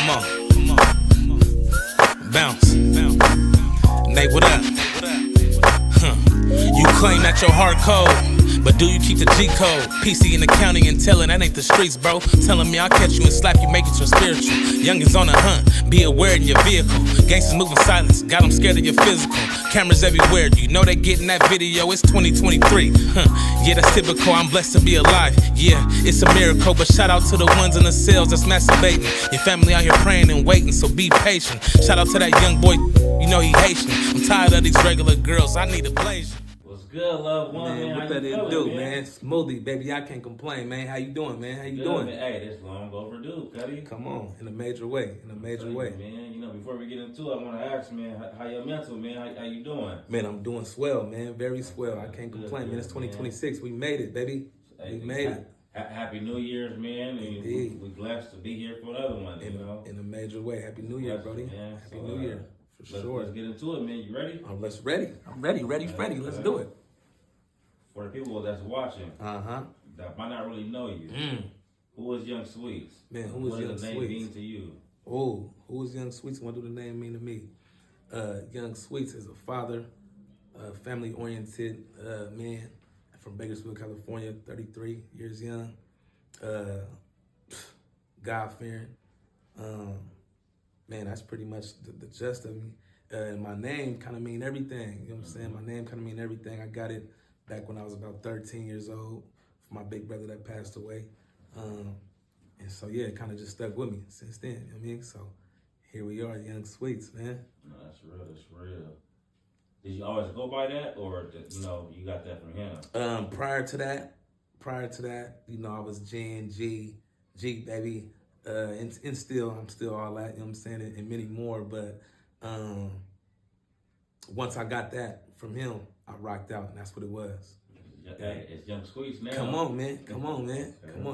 Come on. Bounce. Nate, what up? You claim that your heart cold, but do you keep the G code? PC in accounting and telling that ain't the streets, bro. Telling me I'll catch you and slap you, make it your spiritual. Youngins on the hunt, be aware in your vehicle. Gangsters moving silence, got them scared of your physical. Cameras everywhere, you know they getting that video, it's 2023. Yeah, that's typical, I'm blessed to be alive. Yeah, it's a miracle, but shout out to the ones in the cells that's masturbating. Your family out here praying and waiting, so be patient. Shout out to that young boy, you know he Haitian. I'm tired of these regular girls, I need a blazer. What's good, love one, man? What that it do, man? Smoothie, baby, I can't complain, man. How you doing, man? How you doing? Man. Hey, that's long overdue, Cuddy. Come on, in a major way, Man, you know, before we get into it, I want to ask, man, how your mental, man? How you doing? Man, I'm doing swell, man. Very swell. I can't complain, man. It's 2026. We made it, baby. We made it. Happy New Year's, man. And we blessed to be here for another one, you know? In a major way. Happy New Year, Brody. Man. Happy New Year. For sure. Let's get into it, man. You ready? Let's ready. I'm ready. Ready. Let's do it. For the people that's watching, that might not really know you, who is YoungSweets? Man, who is YoungSweets? What does the name mean to you? Oh, who is YoungSweets? What do the name mean to me? YoungSweets is a father, family-oriented man from Bakersfield, California, 33 years young, God-fearing. Man, that's pretty much the gist of me. My name kind of mean everything. You know what I'm saying? My name kind of mean everything. I got it back when I was about 13 years old for my big brother that passed away. And so, yeah, it kind of just stuck with me since then, you know what I mean? So here we are, YoungSweets, man. No, that's real. Did you always go by that, or, you know, you got that from him? Prior to that, you know, I was G, baby. And still, I'm still all that, you know what I'm saying, and many more. But once I got that from him, I rocked out, and that's what it was. Hey, it's YoungSweets now. Come on, man. Come on,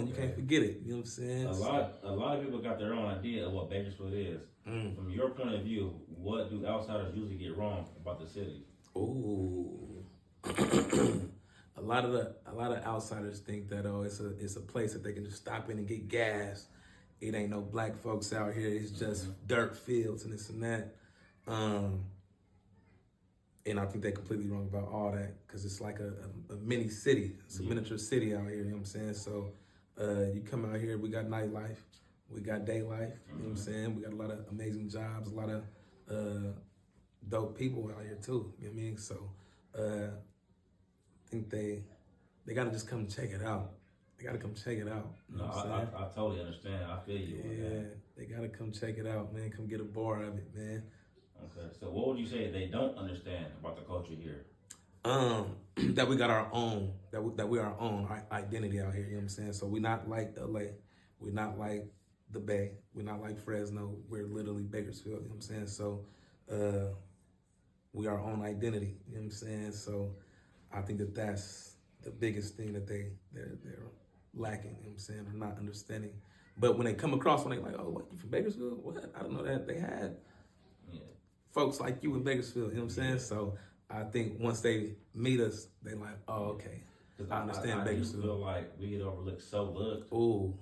you can't forget it. You know what I'm saying? A lot of people got their own idea of what Bakersfield is. From your point of view, what do outsiders usually get wrong about the city? Ooh. a lot of outsiders think that it's a place that they can just stop in and get gas. It ain't no black folks out here. It's just dirt fields and this and that. And I think they're completely wrong about all that, because it's like a mini city. It's a miniature city out here, you know what I'm saying? So you come out here, we got nightlife, we got day life, you know what I'm saying? We got a lot of amazing jobs, a lot of dope people out here too, you know what I mean? So I think they gotta just come check it out. They gotta come check it out. You know what I'm saying? I totally understand. I feel you. Yeah, they gotta come check it out, man. Come get a bar of it, man. Okay, so what would you say they don't understand about the culture here? That we got our own, that we are our own identity out here, you know what I'm saying? So we're not like LA, we're not like the Bay, we're not like Fresno, we're literally Bakersfield, you know what I'm saying? So we are our own identity, you know what I'm saying? So I think that's the biggest thing that they're lacking, you know what I'm saying, or not understanding. But when they come across, when they like, oh, what, you from Bakersfield? What? I don't know that they had folks like you in Bakersfield, you know what I'm saying? So I think once they meet us, they like, oh, okay, I understand Bakersfield. I feel like we get overlooked so much. Ooh.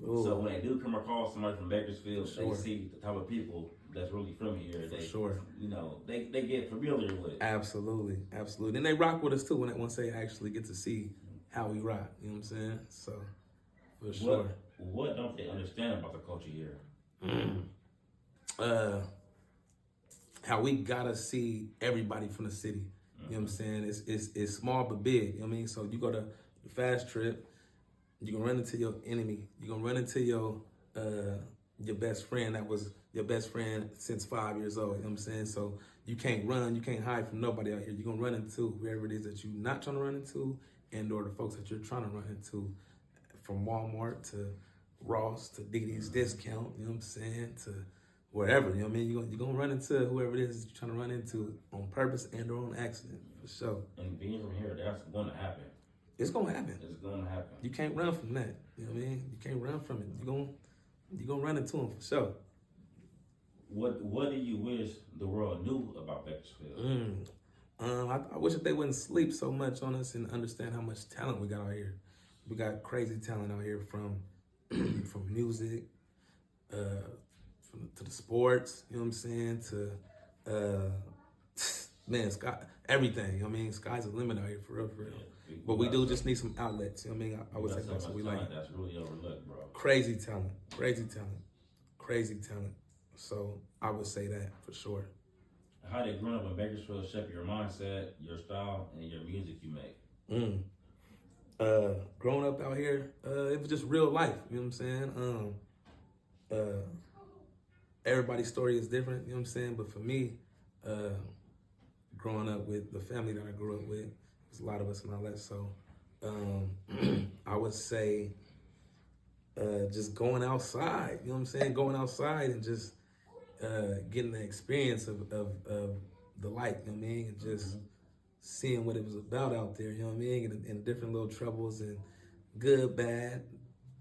So when they do come across somebody from Bakersfield, sure. They see the type of people that's really from here. They, sure. You know, they get familiar with it. Absolutely. And they rock with us too once they actually get to see how we rock, you know what I'm saying? So, for sure. What don't they understand about the culture here? How we gotta see everybody from the city. You know what I'm saying? It's small but big, you know what I mean? So you go to the fast trip, you're gonna run into your enemy. You're gonna run into your best friend that was your best friend since 5 years old, you know what I'm saying? So you can't run, you can't hide from nobody out here. You're gonna run into whoever it is that you're not trying to run into, and or the folks that you're trying to run into, from Walmart to Ross to Diggity Discount, you know what I'm saying, to wherever, you know what I mean? You're gonna run into whoever it is you're trying to run into on purpose and or on accident, for sure. And being from here, that's gonna happen. It's gonna happen. It's gonna happen. You can't run from that. You know what I mean? You can't run from it. You're gonna run into them for sure. What do you wish the world knew about Bakersfield? I wish that they wouldn't sleep so much on us and understand how much talent we got out here. We got crazy talent out here from from music, to the sports, you know what I'm saying, to man, sky, everything. You know what I mean, sky's the limit out here for real, for real. Yeah, but we do just need some outlets. You know what I mean? I would say that's what we like. That's really overlooked, bro. Crazy talent, crazy talent, crazy talent. So I would say that for sure. How did growing up in Bakersfield shape your mindset, your style, and your music you make? Growing up out here, it was just real life. You know what I'm saying? Everybody's story is different. You know what I'm saying? But for me, growing up with the family that I grew up with, there's a lot of us and all that. So I would say just going outside. You know what I'm saying? Going outside and just getting the experience of the light. You know what I mean? And just seeing what it was about out there. You know what I mean? And different little troubles and good, bad,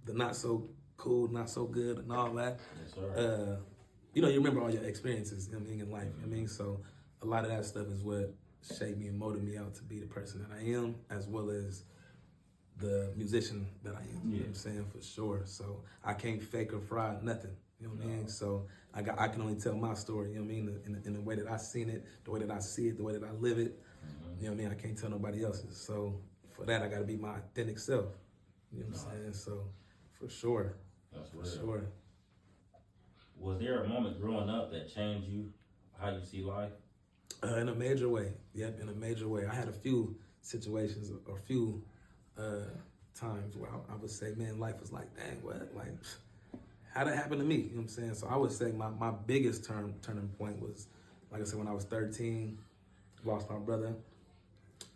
the not so cool, not so good, and all that. Yes, sir. You know, you remember all your experiences, you know what I mean, in life. You know what I mean? So a lot of that stuff is what shaped me and molded me out to be the person that I am, as well as the musician that I am. You know what I'm saying? For sure. So I can't fake or fry nothing. You know what I mean? So I can only tell my story, you know what I mean, in the way that I seen it, the way that I see it, the way that I live it. You know what I mean? I can't tell nobody else's. So for that, I got to be my authentic self. You know what I'm saying? So for sure. That's for real. sure. Was there a moment growing up that changed you, how you see life? In a major way. Yep, in a major way. I had a few situations or a few times where I would say, man, life was like, dang, what? Like, how'd that happen to me? You know what I'm saying? So I would say my biggest turning point was, like I said, when I was 13, lost my brother.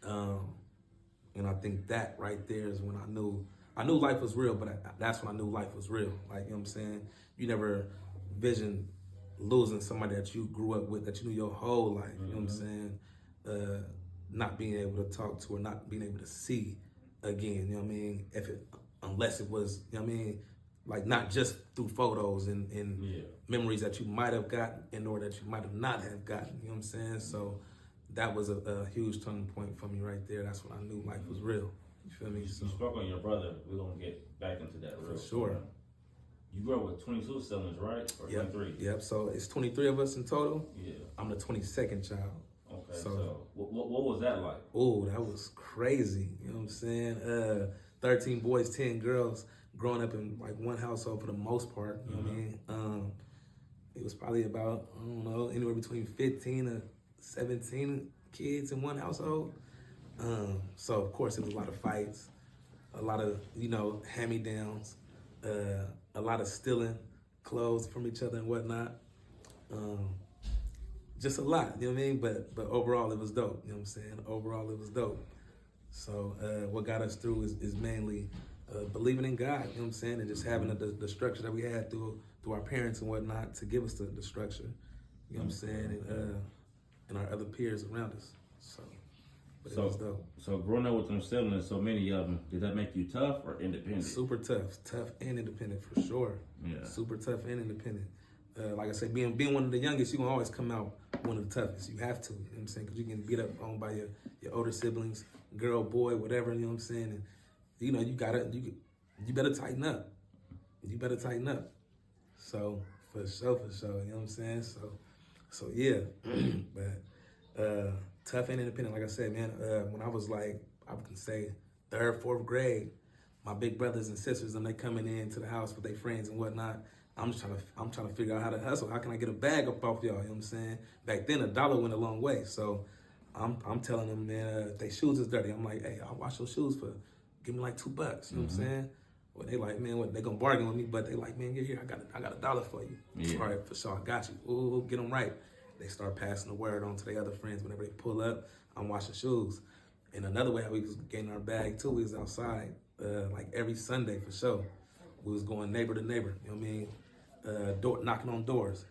And I think that right there is when I knew life was real, but that's when I knew life was real. Like, you know what I'm saying? You never visioned losing somebody that you grew up with, that you knew your whole life. You know what I'm saying? Not being able to talk to or not being able to see again. You know what I mean? Unless it was, you know what I mean? Like not just through photos and memories that you might have gotten and or that you might have not have gotten. You know what I'm saying? So that was a huge turning point for me right there. That's when I knew life was real. You feel me? You So, spoke on your brother. We're going to get back into that real for sure. You grew up with 22 siblings, right? Or 23? Yep. So it's 23 of us in total. Yeah. I'm the 22nd child. Okay. So what was that like? Oh, that was crazy. You know what I'm saying? 13 boys, 10 girls, growing up in like one household for the most part. You know what I mean? It was probably about, I don't know, anywhere between 15 to 17 kids in one household. So of course it was a lot of fights, a lot of, you know, hand-me-downs, a lot of stealing clothes from each other and whatnot. Just a lot, you know what I mean? But overall it was dope, you know what I'm saying? Overall it was dope. So what got us through is mainly believing in God, you know what I'm saying? And just having the structure that we had through our parents and whatnot to give us the structure, you know what I'm saying? And our other peers around us. So, but it was dope. So growing up with them siblings, so many of them, did that make you tough or independent? Super tough and independent for sure. Yeah. Super tough and independent. Like I said, being one of the youngest, you're gonna always come out one of the toughest. You have to, you know what I'm saying? Because you can beat up on by your older siblings, girl, boy, whatever, you know what I'm saying? And you know, you better tighten up. You better tighten up. So for sure, you know what I'm saying? So yeah, but tough and independent. Like I said, man, when I was like, I can say 3rd, 4th grade, my big brothers and sisters, and they coming into the house with their friends and whatnot. I'm trying to figure out how to hustle. How can I get a bag up off y'all? You know what I'm saying? Back then, $1 went a long way. So I'm telling them, man, their shoes is dirty. I'm like, hey, I'll wash your shoes give me like $2. You know what I'm saying? Well, they like, man, what, they gonna bargain with me, but they like, man, here, I got $1 for you. Yeah. All right, for sure, I got you. Ooh, get them right. They start passing the word on to their other friends. Whenever they pull up, I'm washing shoes. And another way how we was getting our bag too, we was outside, like every Sunday for sure. We was going neighbor to neighbor, you know what I mean? Knocking on doors,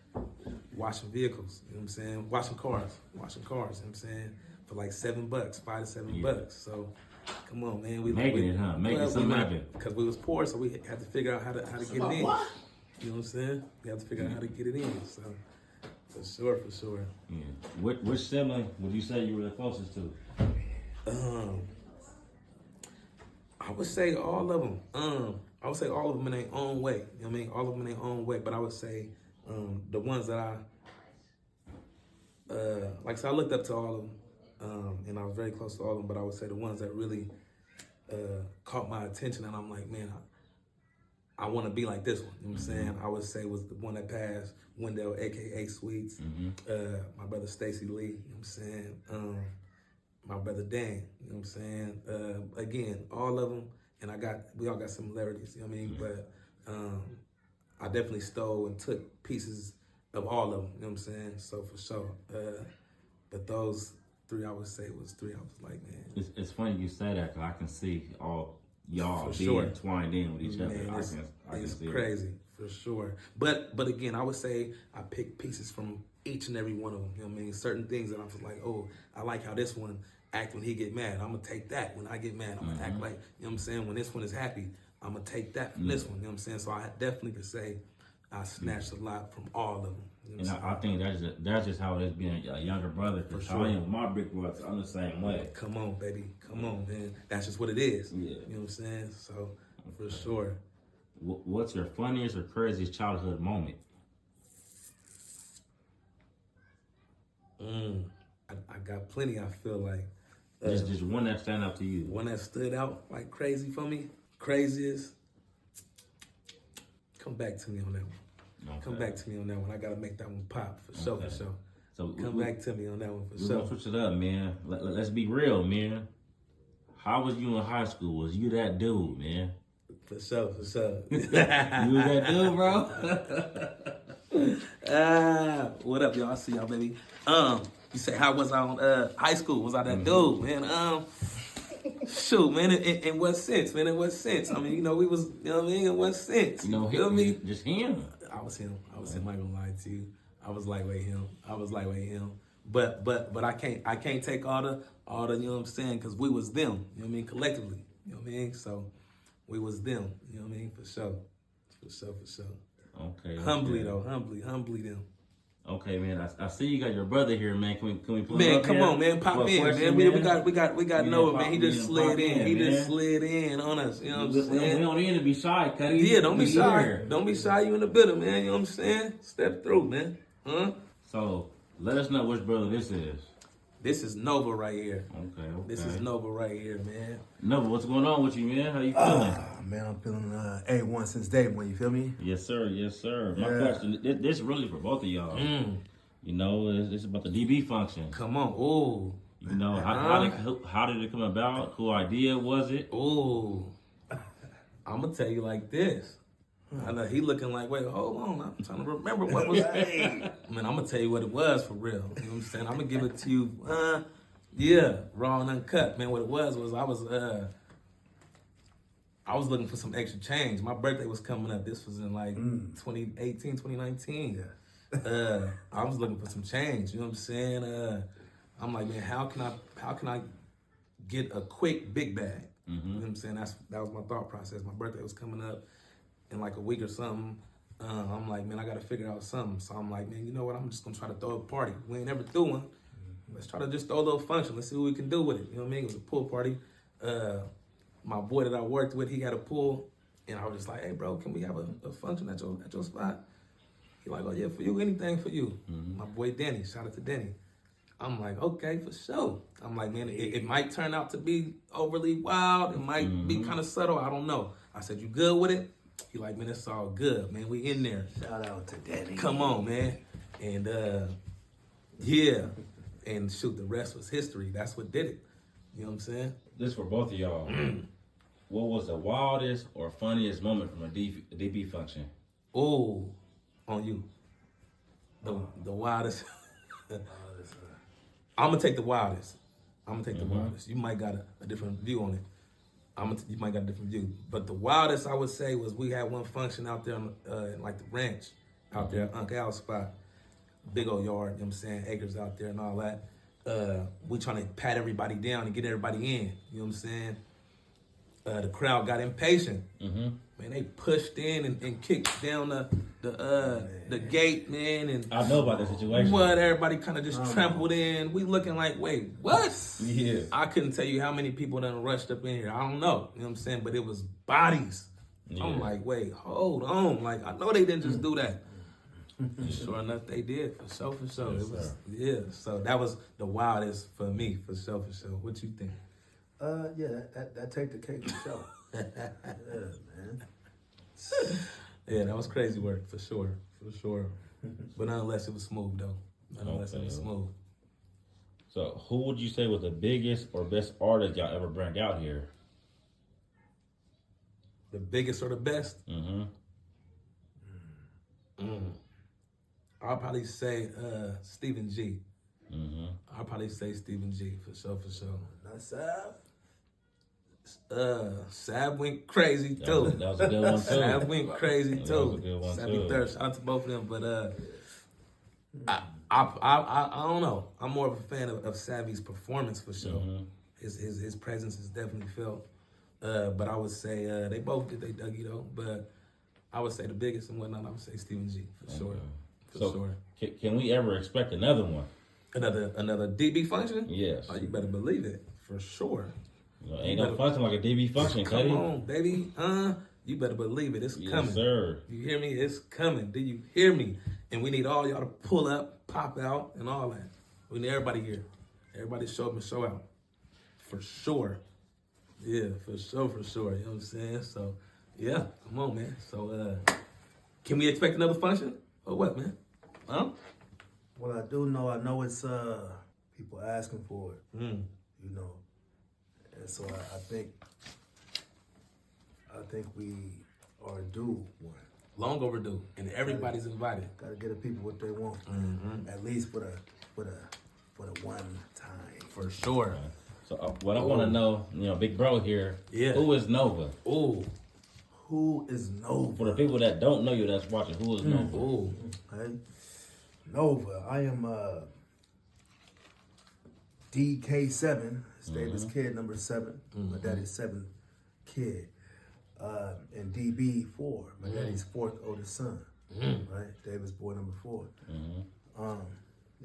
washing vehicles, you know what I'm saying? Washing cars, you know what I'm saying? For like $7, $5 to $7. So come on, man. Making something happen. Because we was poor, so we had to figure out how to get it in. What? You know what I'm saying? We had to figure out how to get it in. So for sure. Yeah. Which sibling would you say you were the closest to? I would say all of them. I would say all of them in their own way. You know what I mean? All of them in their own way. But I would say The ones that like I said, I looked up to all of them, and I was very close to all of them, but I would say the ones that really caught my attention, and I'm like, man, I want to be like this one. You know what I'm saying? I would say was the one that passed, Wendell, aka Sweets, my brother Stacy Lee, you know what I'm saying? My brother Dan, you know what I'm saying? Again, all of them, and we all got similarities, you know what I mean? But I definitely stole and took pieces of all of them, you know what I'm saying? So for sure. But those three, I would say, was three. I was like, man. It's funny you say that, because I can see all y'all For being sure. twined in with each other. Man, I can it's see crazy, for sure. But again, I would say I picked pieces from each and every one of them. You know what I mean? Certain things that I was like, oh, I like how this one act when he get mad. I'm going to take that. When I get mad, I'm going to act like, you know what I'm saying? When this one is happy, I'm going to take that from this one. You know what I'm saying? So I definitely could say I snatched a lot from all of them. You know and I think that's just how it is being a younger brother. For sure. I am with my big brothers. I'm the same way. Come on, baby. Come on, man. That's just what it is. Yeah. You know what I'm saying? So, for sure. What's your funniest or craziest childhood moment? I got plenty, I feel like. Just one that stand out to you. One that stood out like crazy for me. Craziest. Come back to me on that one. Okay. Come back to me on that one. I gotta make that one pop for sure, for sure. So come back to me on that one for sure. We're gonna switch it up, man. Let's be real, man. How was you in high school? Was you that dude, man? For sure, for sure. You was that dude, bro? What up, y'all? I see y'all, baby. You say, how was I on high school? Was I that dude, man? Shoot, man, in what sense, man? In what sense? I mean, you know, we was, you know what I mean? In what sense? You know, feel me? Just him. I was him. I was him. I ain't gonna lie to you. I was lightweight him. But I can't take all the, you know what I'm saying? Because we was them, you know what I mean? Collectively, you know what I mean? So we was them, you know what I mean? For sure. Okay. Humbly them. Okay, man. I see you got your brother here, man. Can we pull man, him up come here? on, man. Pop in, man. We got Noah, man. He just slid in. He just slid in on us. You know what I'm saying? We don't need to be shy, Cuddy. Yeah, don't be shy. Here. Don't be shy. You in the building, man. You know what I'm saying? Step through, man. Huh? So let us know which brother this is. This is Nova right here. Okay. This is Nova right here, man. Nova, what's going on with you, man? How you feeling? Man, I'm feeling A1 since day one. You feel me? Yes, sir. My question, this is really for both of y'all. You know, it's about the DB function. Come on. Ooh. You know, how did it come about? Whose idea was it? Ooh. I'm going to tell you like this. I know he looking like, wait, hold on. I'm trying to remember what was Man, I'm going to tell you what it was for real. You know what I'm saying? I'm going to give it to you, raw and uncut. Man, what it was I was looking for some extra change. My birthday was coming up. This was in like 2018, 2019. I was looking for some change. You know what I'm saying? I'm like, man, how can I get a quick big bag? You know what I'm saying? That was my thought process. My birthday was coming up in like a week or something. I'm like, man, I got to figure out something. So I'm like, man, you know what? I'm just going to try to throw a party. We ain't never threw one. Let's try to just throw a little function. Let's see what we can do with it. You know what I mean? It was a pool party. My boy that I worked with, he had a pool. And I was just like, hey, bro, can we have a function at your spot? He like, oh, yeah, for you, anything for you. My boy Danny, shout out to Danny. I'm like, okay, for sure. I'm like, man, it might turn out to be overly wild. It might be kind of subtle. I don't know. I said, you good with it? He like, man, it's all good, man. We in there. Shout out to Danny. Come on, man. And yeah. And shoot, the rest was history. That's what did it. You know what I'm saying? This for both of y'all. What was the wildest or funniest moment from a DB function? Oh, on you. The wildest. I'm gonna take the wildest. You might got a different view on it. You might got a different view. But the wildest I would say was we had one function out there in like the ranch out there, Uncle Al's spot. Big old yard, you know what I'm saying? Acres out there and all that. We trying to pat everybody down and get everybody in. You know what I'm saying? The crowd got impatient. Man, they pushed in and kicked down the gate, man. And I know about that situation. What? Everybody kind of just trampled in. We looking like, wait, what? Yeah. I couldn't tell you how many people done rushed up in here. I don't know. You know what I'm saying? But it was bodies. Yeah. I'm like, wait, hold on. Like, I know they didn't just do that. Sure enough, they did, for sure, for sure. Yes, It was, sir. yeah, so that was the wildest for me, for sure, for sure. What you think? Yeah, that take the cake for sure. Yeah, man. Yeah, that was crazy work, for sure, for sure. But nonetheless, it was smooth, though. Nonetheless, it was Okay. smooth. So, who would you say was the biggest or best artist y'all ever bring out here? The biggest or the best? Mm-hmm. I'll probably say Stephen G. Mm-hmm. I'll probably say Stephen G, for sure, for sure. Not Sav. Sav went crazy That too. was a good one, too. Sav went crazy That too. was a good one, Savvy too. Third. Shout out to both of them. But I don't know. I'm more of a fan of Savvy's performance, for sure. Mm-hmm. His presence is definitely felt. But I would say they both did they Dougie though. But I would say the biggest and whatnot. I would say Stephen G, for sure. For So, sure. can we ever expect another one? Another DB function? Yes. Oh, you better believe it, for sure. You know, ain't no function like a DB function, Come Cuddy. on, baby. You better believe it. It's Yes, coming. sir. You hear me? It's coming. Do you hear me? And we need all y'all to pull up, pop out, and all that. We need everybody here. Everybody show up and show out. For sure. Yeah, for sure, for sure. You know what I'm saying? So, yeah, come on, man. So, can we expect another function? Or what, man? Huh? What I do know, I know it's people asking for it. You know, and so I think we are due one. Long overdue. And everybody's invited. Got to get the people what they want, at least for the one time. For sure. So, what I want to know, Big Bro here, Yeah. who is Nova? Ooh. Who is Nova? For the people that don't know you that's watching, who is Nova? Ooh. Okay. Nova, I am DK7, it's Davis kid number 7, my daddy's 7th kid, and DB4, my daddy's 4th oldest son, right? Davis boy number 4.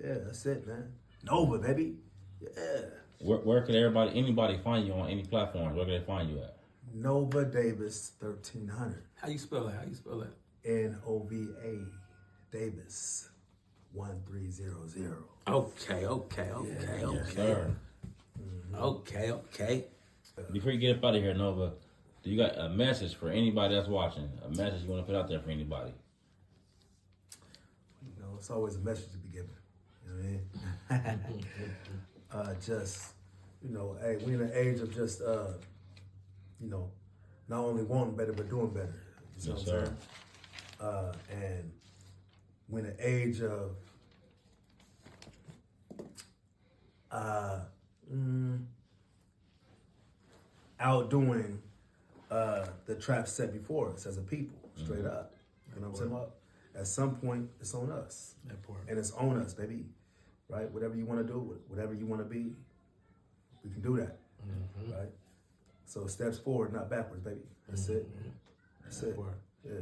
Yeah, that's it, man. Nova, baby. Yeah. Where could anybody find you on any platforms? Where can they find you at? Nova Davis 1300. How you spell that? How you spell that? NOVA Davis 1300. Okay. Yes, sir. Okay. Before you get up out of here, Nova, do you got a message for anybody that's watching? A message you want to put out there for anybody? You know, it's always a message to be given. You know what I mean? Just, hey, we're in an age of just, not only wanting better, but doing better. You know Yes, what I'm sir. saying? And we're in an age of outdoing the trap set before us as a people, straight up. You know what I'm saying? Well, at some point, it's on us. That part. And it's on us, baby. Right? Whatever you want to do, whatever you want to be, we can do that. Right? So steps forward, not backwards, baby. That's it. That's it. Yeah.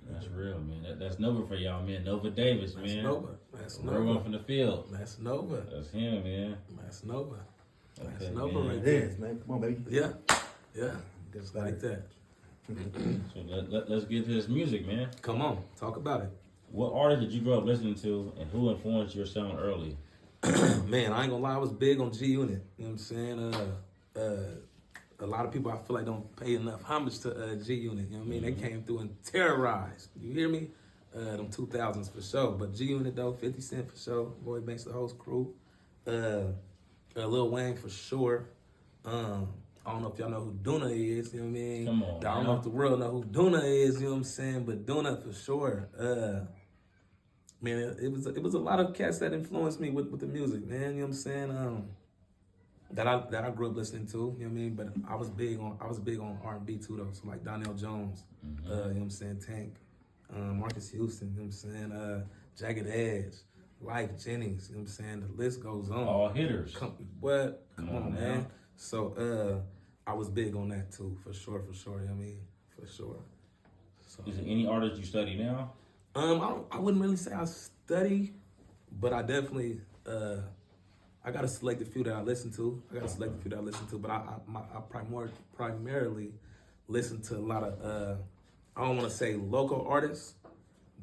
That's real, man. That's Nova for y'all, man. Nova Davis, That's man. Nova. That's Real one Nova. from the field. That's Nova. That's him, man. That's Nova. That's Okay, Nova man. right It there. is, man. Come on, baby. Yeah. Gets Just like that. So let's get to this music, man. Come on. Talk about it. What artist did you grow up listening to, and who influenced your sound early? Man, I ain't gonna lie, I was big on G Unit. You know what I'm saying? A lot of people I feel like don't pay enough homage to G Unit. You know what I mean? They came through and terrorized. You hear me? Them 2000s for sure. But G Unit though, 50 Cent for sure. Boy Banks, the host crew. Lil Wayne for sure. I don't know if y'all know who Duna is, you know what I mean? Come on, I don't man. know if the world know who Duna is, you know what I'm saying? But Duna for sure. Man, it was a lot of cats that influenced me with the music, man. You know what I'm saying? That I grew up listening to. You know what I mean? But I was big on R&B too though. So like Donnell Jones, you know what I'm saying? Tank, Marcus Houston. You know what I'm saying? Jagged Edge, Lyfe Jennings. You know what I'm saying? The list goes on. All hitters. Come Come on, on, man. man. So I was big on that too, for sure. You know what I mean? For sure. So. Is there any artist you study now? I wouldn't really say I study, but I definitely I got a selected few that I listen to. But I primarily listen to a lot of I don't want to say local artists,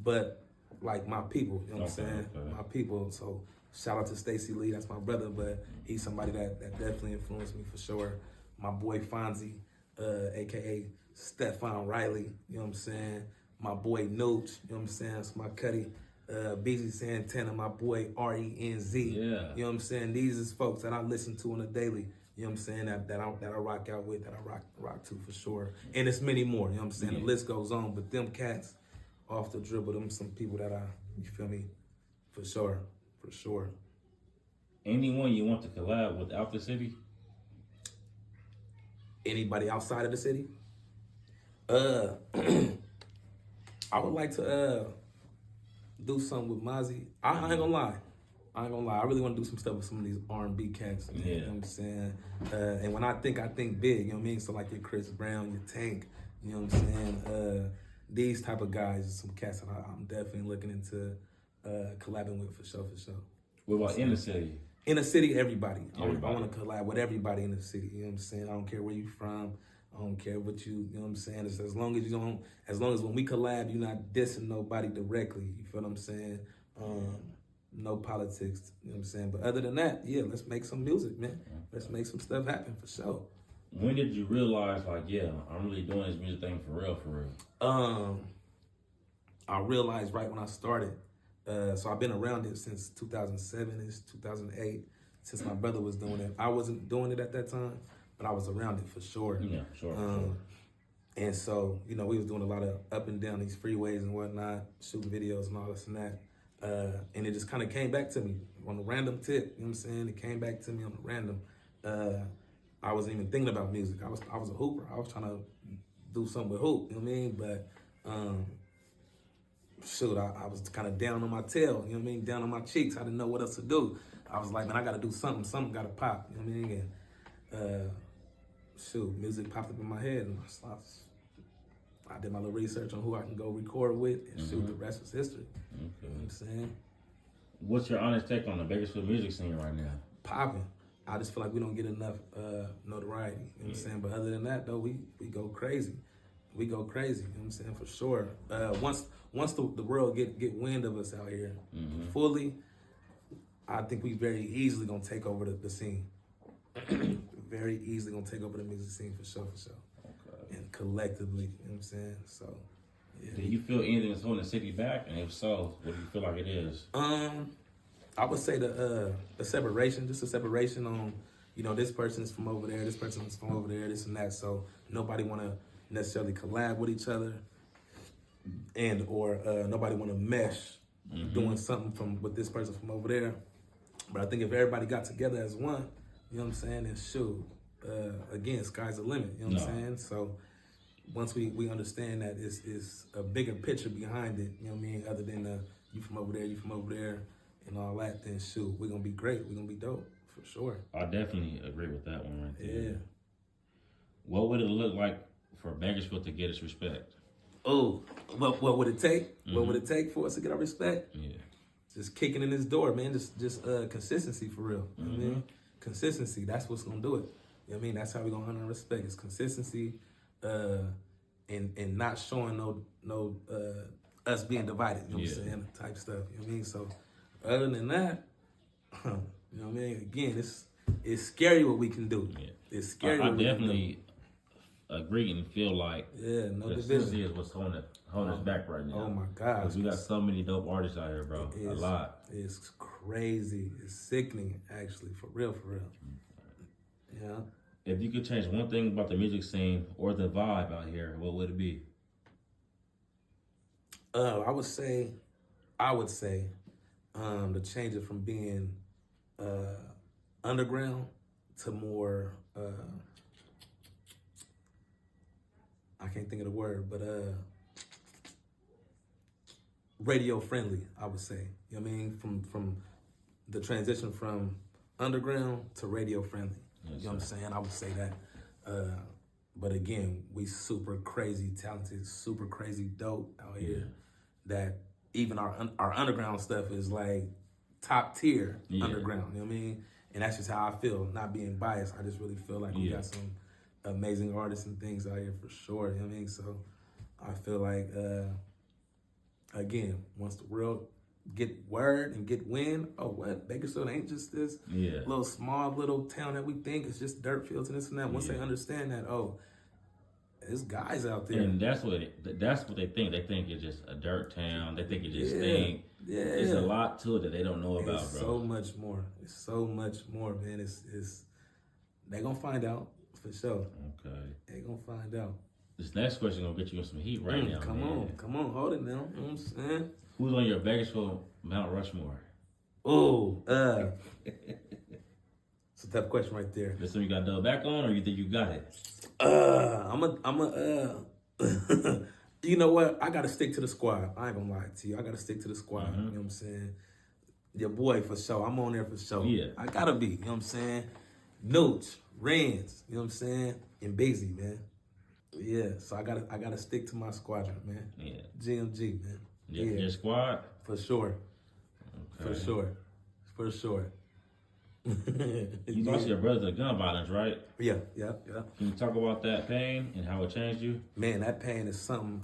but like my people, you know what I'm Okay, saying? okay. My people. So shout out to Stacy Lee, that's my brother, but he's somebody that definitely influenced me for sure. My boy Fonzie, aka Stefan Riley, you know what I'm saying? My boy Nooch, you know what I'm saying? That's my cutty. BZ Santana, my boy RENZ. Yeah. You know what I'm saying? These is folks that I listen to on a daily. You know what I'm saying? That I rock out with, that I rock to for sure. And it's many more, you know what I'm saying? Yeah. The list goes on, but them cats off the dribble, them some people that you feel me? For sure. Anyone you want to collab without the city? Anybody outside of the city? I would like to do something with Mozzie. I ain't gonna lie. I really want to do some stuff with some of these R&B cats. Man, Yeah. You know what I'm saying? And when I think big. You know what I mean? So like your Chris Brown, your Tank. You know what I'm saying? These type of guys are some cats that I'm definitely looking into collabing with for sure. What about in the city? In the city, everybody. I Everybody. want to collab with everybody in the city. You know what I'm saying? I don't care where you from. I don't care what you know what I'm saying? It's as long as when we collab, you're not dissing nobody directly. You feel what I'm saying? No politics, you know what I'm saying? But other than that, yeah, let's make some music, man. Let's make some stuff happen for sure. When did you realize, like, yeah, I'm really doing this music thing for real? I realized right when I started. So I've been around it since 2007, it's 2008, since my brother was doing it. I wasn't doing it at that time, but I was around it for sure. Yeah, sure. And so, you know, we was doing a lot of up and down these freeways and whatnot, shooting videos and all this and that. And it just kind of came back to me on a random tip, you know what I'm saying? It came back to me on a random. I wasn't even thinking about music. I was a hooper. I was trying to do something with hoop, you know what I mean? But I was kind of down on my tail, you know what I mean? Down on my cheeks. I didn't know what else to do. I was like, man, I got to do something. Something got to pop, you know what I mean? And music popped up in my head, and I did my little research on who I can go record with, and the rest was history. Okay. You know what I'm saying? What's your honest take on the Bakersfield music scene right now? Popping. I just feel like we don't get enough notoriety. You know what I'm saying? But other than that, though, we go crazy. We go crazy. You know what I'm saying? For sure. Once the world get wind of us out here fully, I think we very easily gonna take over the scene. Very easily gonna take over the music scene for sure. Okay. And collectively, you know what I'm saying? So, yeah. Do you feel anything that's holding the city back? And if so, what do you feel like it is? I would say the separation, just a separation on, you know, this person's from over there, this person's from over there, this and that. So nobody want to necessarily collab with each other, or nobody want to mesh doing something with this person from over there. But I think if everybody got together as one, you know what I'm saying, then shoot, again, sky's the limit, you know what I'm saying? So once we understand that it's a bigger picture behind it, you know what I mean, other than you from over there, and all that, then shoot, we're going to be great. We're going to be dope, for sure. I definitely agree with that one right there. Yeah. What would it look like for Bakersfield to get its respect? Oh, what would it take? What would it take for us to get our respect? Yeah. Just kicking in this door, man. Just consistency for real. You know what I mean? Consistency, that's what's going to do it. You know what I mean? That's how we're going to earn our respect. It's consistency and not showing no us being divided, you know what I'm saying? Type stuff, you know what I mean? So other than that, you know what I mean? Again, it's scary what we can do. Yeah. It's scary. I definitely agree and feel like no consistency is what's holding us back right now. Oh my God. Because we got so many dope artists out here, bro. A lot. It's crazy. It's sickening, actually, for real. Yeah. If you could change one thing about the music scene or the vibe out here, what would it be? I would say, to change it from being underground to more, I can't think of the word, but radio friendly, I would say. You know what I mean? From the transition from underground to radio friendly. You know what I'm saying? I would say that. But again, we super crazy talented, super crazy dope out here. That even our underground stuff is like top tier underground. You know what I mean? And that's just how I feel. Not being biased, I just really feel like we got some amazing artists and things out here for sure. You know what I mean? So I feel like again, once the world get word and get wind, oh, what? Bakersfield ain't just this little small little town that we think it's just dirt fields and this and that. Once they understand that, oh, there's guys out there. And that's what they think. They think it's just a dirt town. They think it just stink. Yeah. There's a lot to it that they don't know about, it's bro. So much more. It's so much more, man. It's they gonna find out for sure. Okay. They gonna find out. This next question gonna get you in some heat right now. Come on, hold it now. You know what I'm saying? Who's on your Bakersfield Mount Rushmore? Oh, it's a tough question right there. This one you got to double back on, or you think you got it? You know what? I gotta stick to the squad. I ain't gonna lie to you. I gotta stick to the squad. You know what I'm saying? Your boy for sure. I'm on there for sure. Yeah. I gotta be. You know what I'm saying? Nooch, Rands. You know what I'm saying? And Basie, man. Yeah. So I gotta stick to my squadron, man. Yeah. GMG, man. Your squad? For sure. Okay. For sure. You lost your brother to gun violence, right? Yeah. Can you talk about that pain and how it changed you? Man, that pain is something,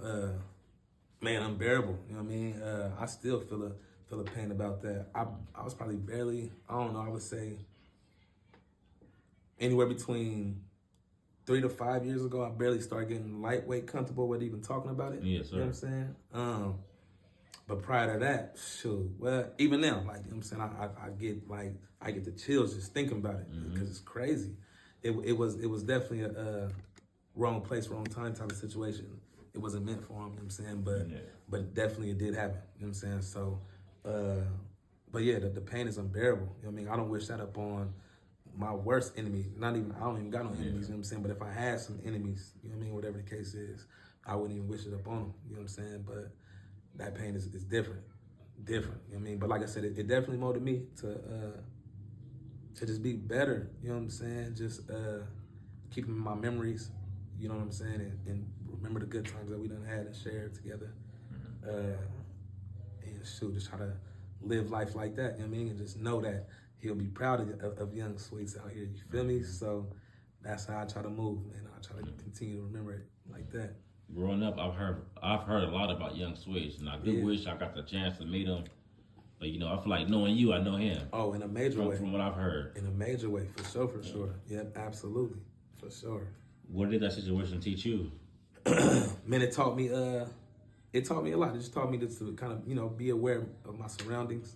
unbearable. You know what I mean? I still feel a pain about that. I was probably barely, I don't know, I would say anywhere between 3 to 5 years ago, I barely started getting lightweight comfortable with even talking about it. Yes, sir. You know what I'm saying? But prior to that, shoot, well, even now, like, you know what I'm saying, I get the chills just thinking about it because it's crazy. It was definitely a wrong place, wrong time type of situation. It wasn't meant for him, you know what I'm saying? But definitely it did happen, you know what I'm saying? So, but yeah, the pain is unbearable. You know what I mean? I don't wish that upon my worst enemy. I don't even got no enemies, you know what I'm saying? But if I had some enemies, you know what I mean, whatever the case is, I wouldn't even wish it upon them, you know what I'm saying? But that pain is different, you know what I mean? But like I said, it definitely molded me to just be better, you know what I'm saying? Just keeping my memories, you know what I'm saying? And remember the good times that we done had and shared together. And shoot, just try to live life like that, you know what I mean? And just know that he'll be proud of YoungSweets out here, you feel me? So that's how I try to move, man. I try to continue to remember it like that. Growing up, I've heard a lot about YoungSweets, and I do wish I got the chance to meet him. But you know, I feel like knowing you, I know him. Oh, in a major way. From what I've heard. In a major way, for sure. Yep, absolutely, for sure. What did that situation teach you? Man, it taught me a lot. It just taught me just to kind of, be aware of my surroundings.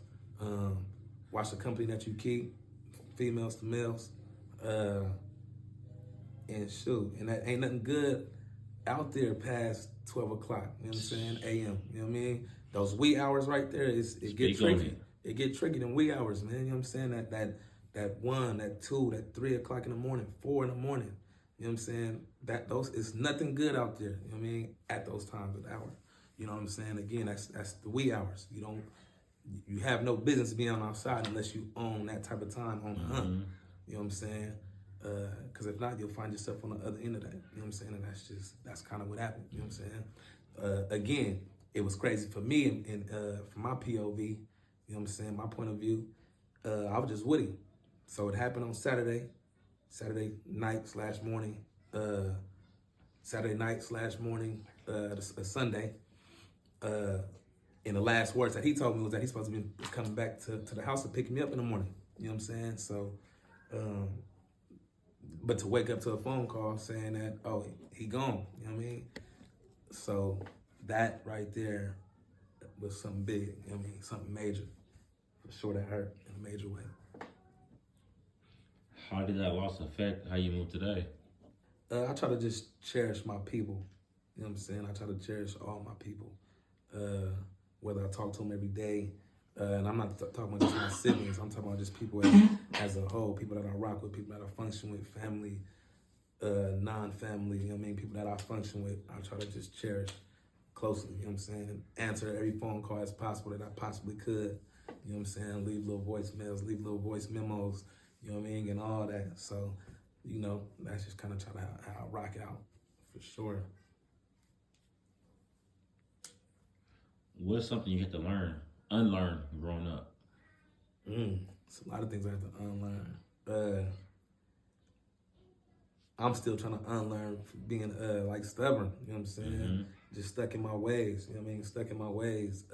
Watch the company that you keep, females to males, and shoot. And that ain't nothing good out there past 12 o'clock, you know what I'm saying, a.m., you know what I mean? Those wee hours right there, it get tricky. It get tricky in wee hours, man, you know what I'm saying? That 1, that 2, that 3 o'clock in the morning, 4 in the morning, you know what I'm saying? It's nothing good out there, you know what I mean, at those times of the hour. You know what I'm saying? Again, that's the wee hours. You have no business being outside unless you own that type of time on the hunt. You know what I'm saying? Because if not, you'll find yourself on the other end of that. You know what I'm saying? And that's kind of what happened. You know what I'm saying? Again, it was crazy for me and from my POV, you know what I'm saying? My point of view, I was just with him. So it happened on Saturday night/morning, Sunday. And the last words that he told me was that he's supposed to be coming back to the house to pick me up in the morning. You know what I'm saying? So, but to wake up to a phone call saying that, oh, he gone, you know what I mean? So that right there was something big, you know what I mean? Something major. For sure that hurt in a major way. How did that loss affect how you move today? I try to just cherish my people. You know what I'm saying? I try to cherish all my people. Whether I talk to them every day, and I'm not talking about just my siblings, I'm talking about just people as a whole, people that I rock with, people that I function with, family, non-family, you know what I mean? People that I function with, I try to just cherish closely, you know what I'm saying? And answer every phone call as possible that I possibly could, you know what I'm saying? Leave little voicemails, leave little voice memos, you know what I mean? And all that. So, that's just kind of how I rock out, for sure. What's something you had to unlearn growing up? It's a lot of things I have to unlearn. I'm still trying to unlearn being stubborn, you know what I'm saying? just stuck in my ways. You know what I mean? Stuck in my ways.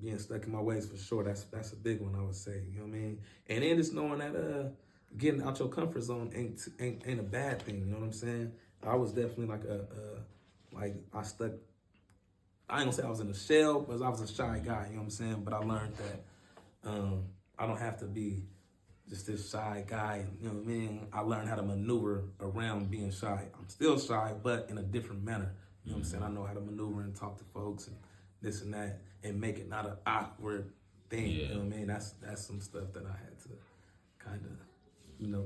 Being stuck in my ways for sure. That's a big one, I would say. You know what I mean? And then just knowing that getting out your comfort zone ain't a bad thing. You know what I'm saying? I was definitely like I stuck. I ain't gonna say I was in a shell, because I was a shy guy. You know what I'm saying? But I learned that I don't have to be just this shy guy. You know what I mean? I learned how to maneuver around being shy. I'm still shy, but in a different manner. You know what I'm saying? I know how to maneuver and talk to folks and this and that, and make it not an awkward thing. Yeah. You know what I mean? That's some stuff that I had to kind of,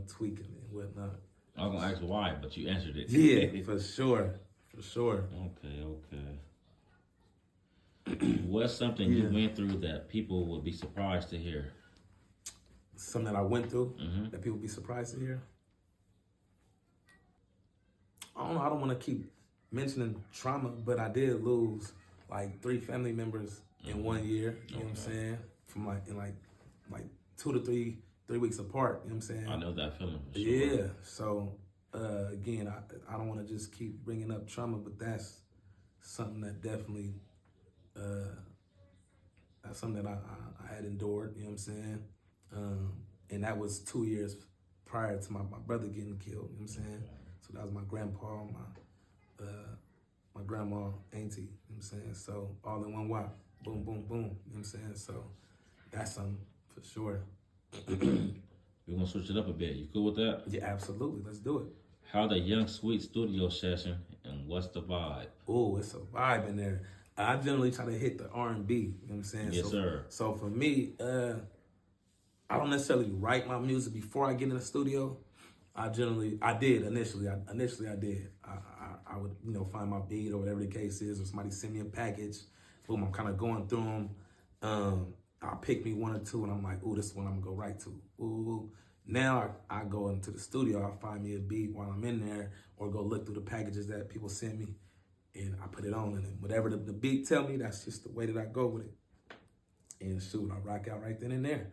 tweak and whatnot. I was gonna ask why, but you answered it. Yeah, for sure. Okay. What's something you went through that people would be surprised to hear? Something that I went through that people be surprised to hear? I don't know. I don't want to keep mentioning trauma, but I did lose like 3 family members in 1 year. You know what I'm saying? From like 2 to 3 weeks apart. You know what I'm saying? I know that feeling. For sure. Yeah. So again, I don't want to just keep bringing up trauma, but that's something that definitely that's something that I had endured. You know what I'm saying? And that was 2 years prior to my brother getting killed. You know what I'm saying? So that was my grandpa, my grandma, auntie. You know what I'm saying? So all in one whop. Boom, boom, boom. You know what I'm saying? So that's something for sure. We're gonna switch it up a bit. You cool with that? Yeah, absolutely. Let's do it. How the YoungSweets studio session and what's the vibe? Oh, it's a vibe in there. I generally try to hit the R&B. You know what I'm saying? Yes, sir. So for me, I don't necessarily write my music before I get in the studio. I did initially. I did. I would, find my beat or whatever the case is, or somebody send me a package. Boom, I'm kind of going through them. I'll pick me 1 or 2, and I'm like, ooh, this one I'm gonna go right to. Ooh. Now I go into the studio, I'll find me a beat while I'm in there, or go look through the packages that people send me, and I put it on, and then whatever the beat tell me, that's just the way that I go with it. And shoot, I rock out right then and there.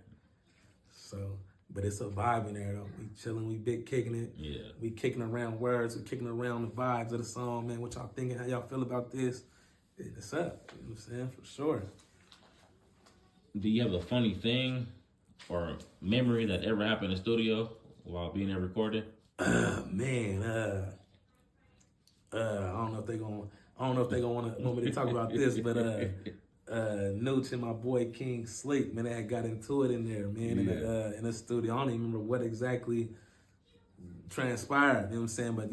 So, but it's a vibe in there though. We chilling, we big kicking it. Yeah. We kicking around words, we kicking around the vibes of the song, man. What y'all thinking? How y'all feel about this? It's up. You know what I'm saying? For sure. Do you have a funny thing or memory that ever happened in the studio while being there recording? Man, I don't know if they gonna want me to talk about this, but Nooch and my boy King Sleep, man, they had got into it in there, man, in the studio. I don't even remember what exactly transpired. You know what I'm saying? But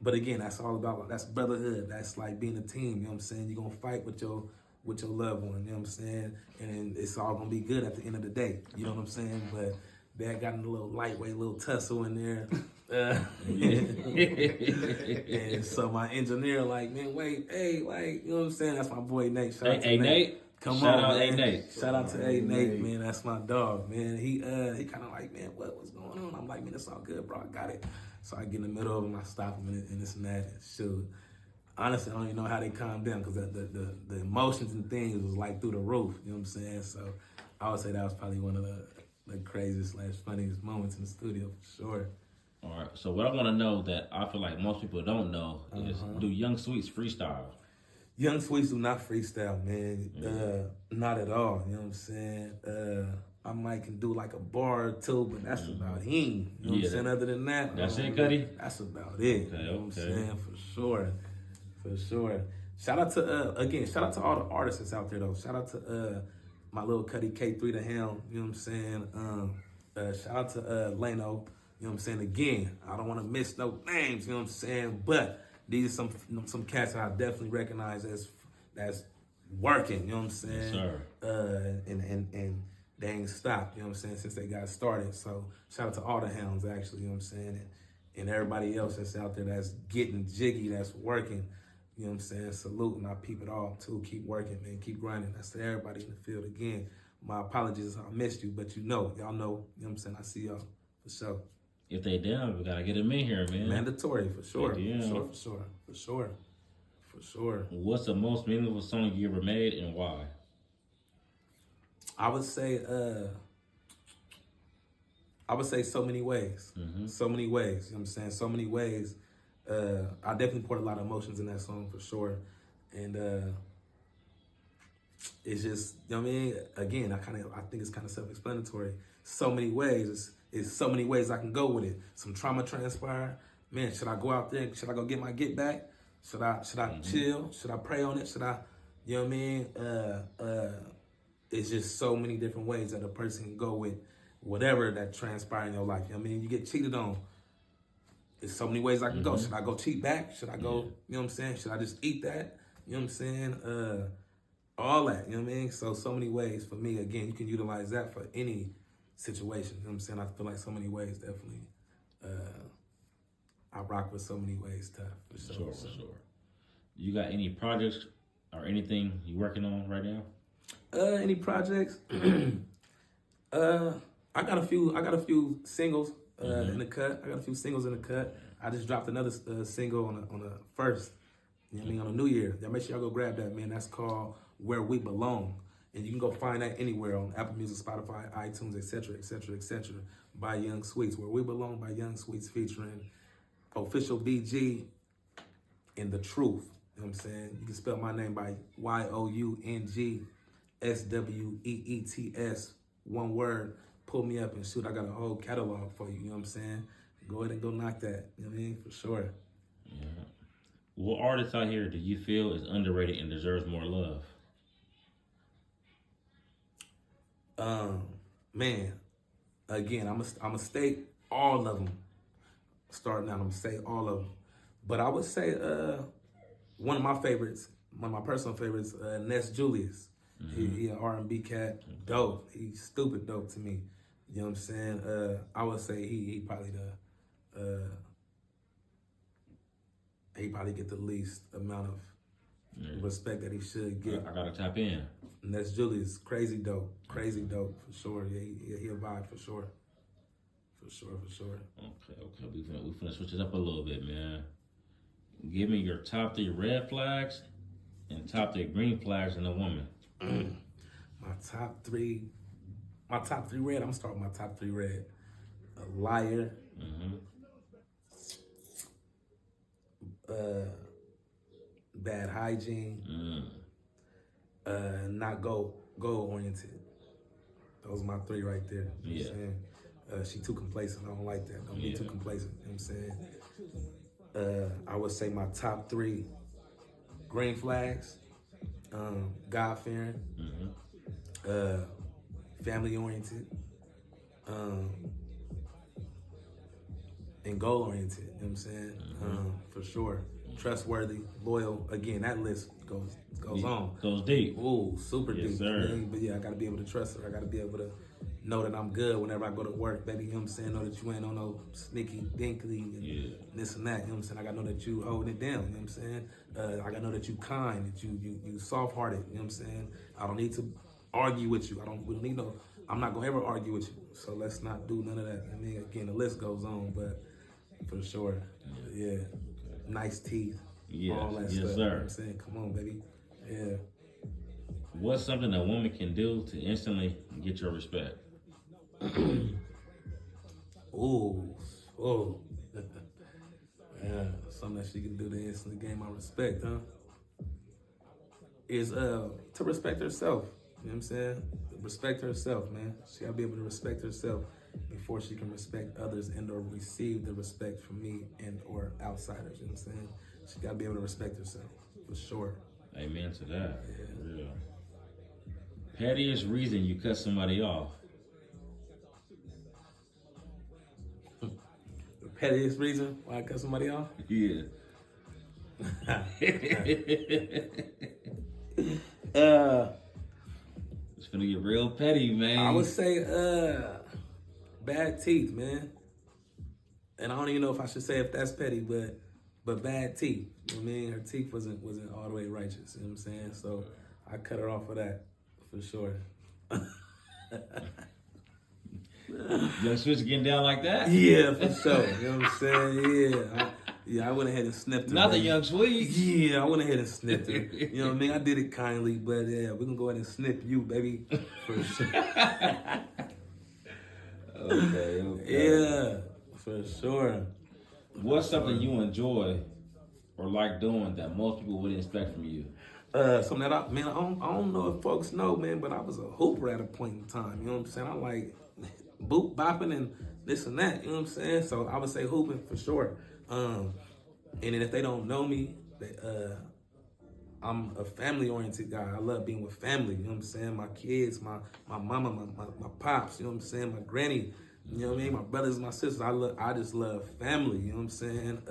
but again, that's all about, that's brotherhood. That's like being a team. You know what I'm saying? You're gonna fight with your loved one. You know what I'm saying? And it's all gonna be good at the end of the day. You know what I'm saying? But they had gotten a little lightweight, a little tussle in there. And so my engineer like, man, wait, hey, like, you know what I'm saying? That's my boy Nate. Shout out to Nate. Come Shout on, out man. Nate. Shout out to Nate, man. That's my dog, man. He kind of like, man, what's going on? I'm like, man, it's all good, bro. I got it. So I get in the middle of him, I stop him, and this and that. And shoot, honestly, I don't even know how they calmed down, because the emotions and things was like through the roof. You know what I'm saying? So I would say that was probably one of the craziest / funniest moments in the studio for sure. All right. So what I want to know that I feel like most people don't know is, do YoungSweets freestyle? YoungSweets do not freestyle, man. Not at all. You know what I'm saying? I might can do like a bar or 2, but that's about him. You know what I'm saying? Other than that, that's it, Cuddy? That's about it. Okay, you know what I'm saying? For sure. Shout out to all the artists that's out there though. Shout out to my little Cuddy K3 the Helm. You know what I'm saying? Shout out to Lano. You know what I'm saying? Again, I don't want to miss no names. You know what I'm saying? But these are some cats that I definitely recognize that's working. You know what I'm saying? Yes, sir. And they ain't stopped. You know what I'm saying? Since they got started. So shout out to all the hounds actually. You know what I'm saying? And everybody else that's out there that's getting jiggy, that's working. You know what I'm saying? Salute, and I peep it all too. Keep working, man. Keep grinding. That's to everybody in the field. Again, my apologies. I missed you, but y'all know. You know what I'm saying? I see y'all for sure. If they down, we gotta get them in here, man. Mandatory for sure. For sure. What's the most meaningful song you ever made and why? I would say I would say so many ways. So many ways. You know what I'm saying? So many ways. I definitely poured a lot of emotions in that song for sure. And it's just, you know what I mean? Again, I think it's kind of self-explanatory. So many ways. It's so many ways I can go with it. Some trauma transpired. Man, should I go out there? Should I go get my get back? Should I chill? Should I pray on it? Should I, you know what I mean? It's just so many different ways that a person can go with whatever that transpired in your life. You know what I mean? You get cheated on. There's so many ways I can go. Should I go cheat back? Should I go, you know what I'm saying? Should I just eat that? You know what I'm saying? All that, you know what I mean? So many ways for me. Again, you can utilize that for any situation. You know what I'm saying? I feel like so many ways, definitely. I rock with so many ways, tough. For sure. You got any projects or anything you working on right now? Any projects? I got a few singles in the cut. I just dropped another single on the first. You know what I mean? On the New Year. Y'all make sure y'all go grab that, man. That's called Where We Belong. And you can go find that anywhere on Apple Music, Spotify, iTunes, etc., by YoungSweets. Where We Belong by YoungSweets featuring Official BG and The Truth. You know what I'm saying? You can spell my name by YOUNGSWEETS, one word. Pull me up and shoot. I got a whole catalog for you. You know what I'm saying? Go ahead and go knock that. You know what I mean? For sure. Yeah. What artist out here do you feel is underrated and deserves more love? Man, again, I'm gonna state all of them. Starting out, I'm gonna say all of them. But I would say one of my personal favorites, Ness Julius. He an R&B cat, dope. He's stupid dope to me. You know what I'm saying? I would say he probably he probably get the least amount of respect that he should get. I gotta tap in. And that's Julius, crazy dope for sure. Yeah, he a vibe for sure. For sure. Okay. We finna switch it up a little bit, man. Give me your top 3 red flags and top 3 green flags in a woman. My top three red. I'm gonna start with my top 3 red. A liar. Bad hygiene. Not goal oriented. Those are my 3 right there. You know what I'm saying? She too complacent. I don't like that. Don't be too complacent. You know what I'm saying? I would say my top 3 green flags. God fearing. Family oriented. And goal oriented. You know what I'm saying? For sure. Trustworthy, loyal. Again, that list goes on. Goes deep. Ooh, super deep. Sir. But yeah, I gotta be able to trust her. I gotta be able to know that I'm good whenever I go to work, baby. You know what I'm saying? Know that you ain't on no sneaky dinkly and this and that. You know what I'm saying? I gotta know that you holding it down. You know what I'm saying? I gotta know that you kind, that you soft hearted. You know what I'm saying? I don't need to argue with you. I'm not gonna ever argue with you. So let's not do none of that. I mean, again, the list goes on, but for sure, yeah. Nice teeth. All that stuff. Sir. You know what I'm saying? Come on, baby. Yeah. What's something a woman can do to instantly get your respect? Ooh. Yeah, something that she can do to instantly gain my respect, huh? Is to respect herself. You know what I'm saying? Respect herself, man. She gotta be able to respect herself before she can respect others and or receive the respect from me and or outsiders. You know what I'm saying? She gotta be able to respect herself, for sure. Amen to that. Yeah. Real. Pettiest reason you cut somebody off? The pettiest reason why I cut somebody off? Yeah. It's gonna get real petty, man. I would say bad teeth, man. And I don't even know if I should say if that's petty, but bad teeth. You know what I mean? Her teeth wasn't all the way righteous. You know what I'm saying? So I cut her off for that, for sure. Young Switch getting down like that? Yeah, for sure. You know what I'm saying? Yeah. I went ahead and snipped her. Not the Young Sweet. Yeah, I went ahead and snipped her. You know what I mean? I did it kindly, but yeah, we're gonna go ahead and snip you, baby, for sure. Okay. Yeah, for sure. What's something you enjoy or like doing that most people wouldn't expect from you? Something that I don't know if folks know, man, but I was a hooper at a point in time. You know what I'm saying? I like boop bopping and this and that. You know what I'm saying? So I would say hooping for sure. And then if they don't know me, I'm a family oriented guy. I love being with family. You know what I'm saying? My kids, my mama, my pops. You know what I'm saying? My granny. You know what I mean? My brothers, my sisters. I just love family. You know what I'm saying?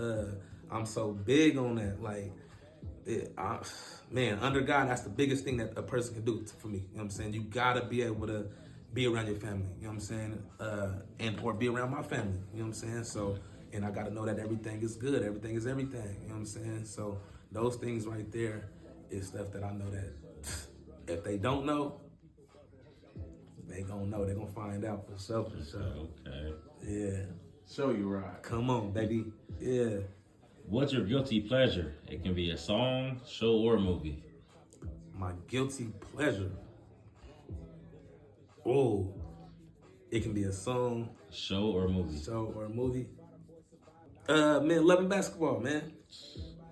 I'm so big on that. Like, man, under God, that's the biggest thing that a person can do for me. You know what I'm saying? You gotta be able to be around your family. You know what I'm saying? And or be around my family. You know what I'm saying? So, and I gotta know that everything is good. Everything is everything. You know what I'm saying? So those things right there is stuff that I know that if they don't know, they gonna know. They gonna find out for sure. For sure. Okay. Yeah. Show you right. Come on, baby. Yeah. What's your guilty pleasure? It can be a song, show, or movie. My guilty pleasure. Oh, it can be a song, Show or movie. show, or a movie. Man, loving basketball, man.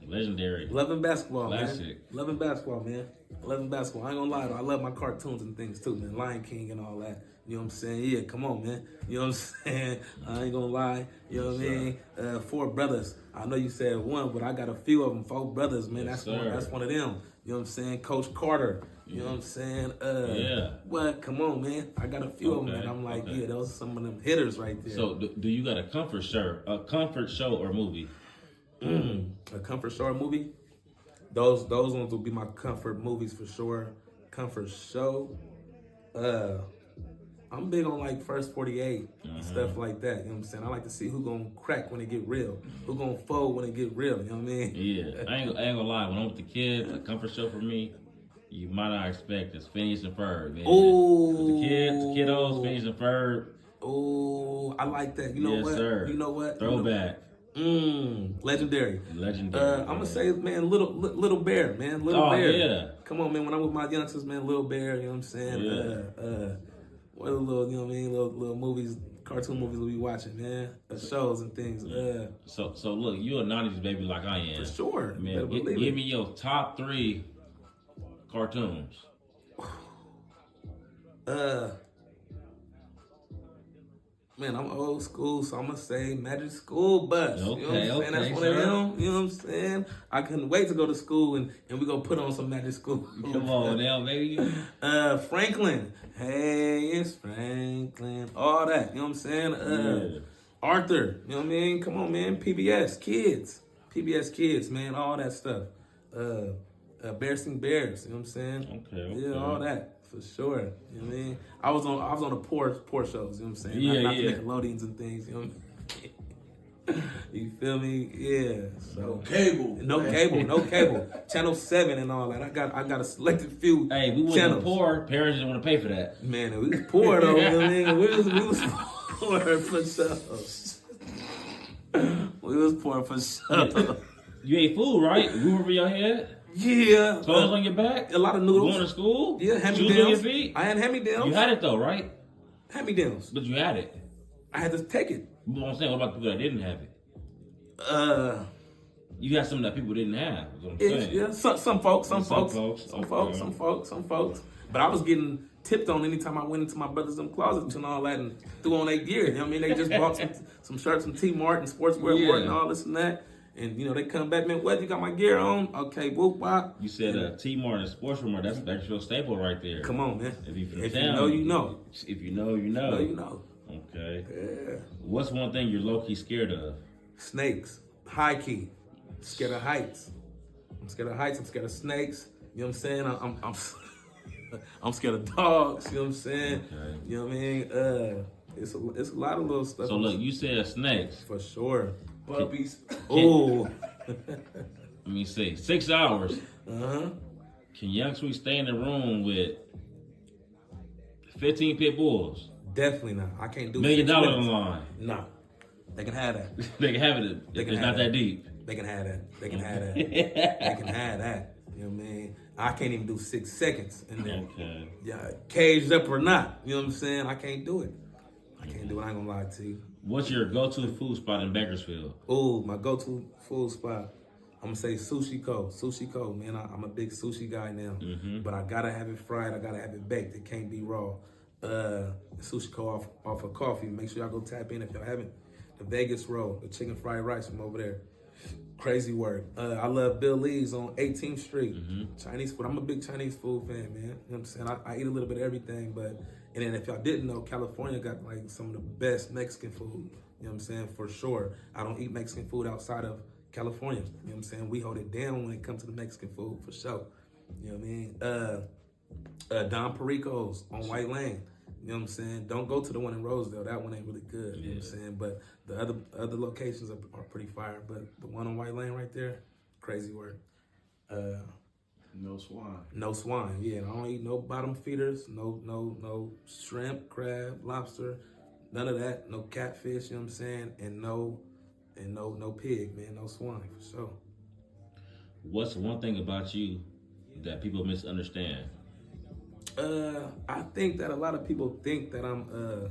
Legendary. Loving basketball, Classic. man. Loving basketball, man. Loving basketball. I ain't gonna lie though. I love my cartoons and things too, man. Lion King and all that. You know what I'm saying? Yeah, come on, man. You know what I'm saying? I ain't gonna lie. You know what I mean? 4 brothers. I know you said 1, but I got a few of them. 4 brothers, man. Yes, That's one of them. You know what I'm saying? Coach Carter. You know what I'm saying? Yeah. What? Come on, man. I got a few of them, and I'm like, yeah, those are some of them hitters right there. So, do you got a comfort show or movie? A comfort show or movie? Those ones will be my comfort movies for sure. Comfort show. I'm big on like First 48 stuff like that. You know what I'm saying? I like to see who gonna crack when it get real, who gonna fold when it get real. You know what I mean? Yeah, I ain't gonna lie. When I'm with the kids, a comfort show for me, you might not expect is Phineas and Ferb. Man. Ooh. The kiddos, Phineas and Ferb. Oh, I like that. You know Yes, what? sir. You know what? Throwback. Legendary. Legendary. I'm gonna say, man, little bear, man, little Oh, bear. yeah. Come on, man. When I'm with my youngsters, man, little bear. You know what I'm saying? Yeah. What a little, you know what I mean? Little movies, cartoon movies we be watching, man. Shows and things. So look, you a '90s baby like I am. For sure. Man, give me your top 3 cartoons. Man, I'm old school, so I'm gonna say Magic School Bus. Okay, you know what I'm saying? That's one of them. You know what I'm saying? I couldn't wait to go to school and we gonna put on some Magic School. Come on now, baby. Franklin. Hey, it's Franklin. All that. You know what I'm saying? Arthur. You know what I mean? Come on, man. PBS Kids. PBS Kids, man. All that stuff. Bears Sing Bears. You know what I'm saying? Okay. Yeah, all that. For sure. You know what I mean? I was on the poor shows, you know what I'm saying? Yeah, not the Nickelodeons and things, you know what I mean? You feel me? Yeah. So No cable. Channel 7 and all that. I got a selected few Hey, we wasn't channels. poor. Parents didn't want to pay for that. Man, we was poor though, you know what I mean? We was poor for sure. We was poor for sure. You ate food, right? Roof over your head? Yeah. Clothes on your back? A lot of noodles. Going to school? Yeah, Shoes on your hand-me-downs. feet? I had hand-me-downs. You had it though, right? Hand-me-downs. But you had it. I had to take it. You know what I'm saying? What about the people that didn't have it? You had some that people didn't have. Is what I'm saying. Yeah, some folks. But I was getting tipped on anytime I went into my brothers' closets and all that and threw on their gear. You know what I mean? They just bought some shirts from T-Mart and Sportswear Mart and all this and that. And, you know, they come back, man, what, you got my gear on? Okay, whoop, wop. You said T-Mart and Sportswear, that's your staple right there. Come on, man. If you know, you know. If you know, you know. You know. Okay. Yeah. What's one thing you're low-key scared of? Snakes. High key. Scared of heights. I'm scared of heights. I'm scared of snakes. You know what I'm saying? I'm scared of dogs. You know what I'm saying? Okay. You know what I mean? It's a lot of little stuff. So look, you said snakes. For sure. Puppies. Oh. Let me see. 6 hours. Can YoungSweets stay in the room with 15 pit bulls? Definitely not. I can't do $1 million 6 on minutes. the line. No. They can have that. They can have it. It's not that deep. They can have that. They can have that. They can have that. You know what I mean? I can't even do 6 seconds in there. Okay. Yeah, caged up or not. You know what I'm saying? I can't do it. I can't do it. I ain't gonna lie to you. What's your go-to food spot in Bakersfield? Oh, my go-to food spot. I'm gonna say Sushi Co. Sushi Co. Man, I'm a big sushi guy now, but I gotta have it fried. I gotta have it baked. It can't be raw. Sushi Co. off of coffee. Make sure y'all go tap in if y'all haven't. The Vegas roll, the chicken fried rice from over there. Crazy work. I love Bill Lee's on 18th Street. Chinese food. I'm a big Chinese food fan, man. You know what I'm saying? I eat a little bit of everything, and then if y'all didn't know, California got like some of the best Mexican food. You know what I'm saying? For sure. I don't eat Mexican food outside of California. You know what I'm saying? We hold it down when it comes to the Mexican food, for sure. You know what I mean? Don Perico's on White Lane. You know what I'm saying? Don't go to the one in Rosedale. That one ain't really good. You know what I'm saying? But the other locations are pretty fire. But the one on White Lane right there, crazy work. No swine. No swine. Yeah, I don't eat no bottom feeders. No shrimp, crab, lobster, none of that. No catfish. You know what I'm saying? And no pig, man. No swine for sure. What's one thing about you that people misunderstand? I think that a lot of people think that I'm,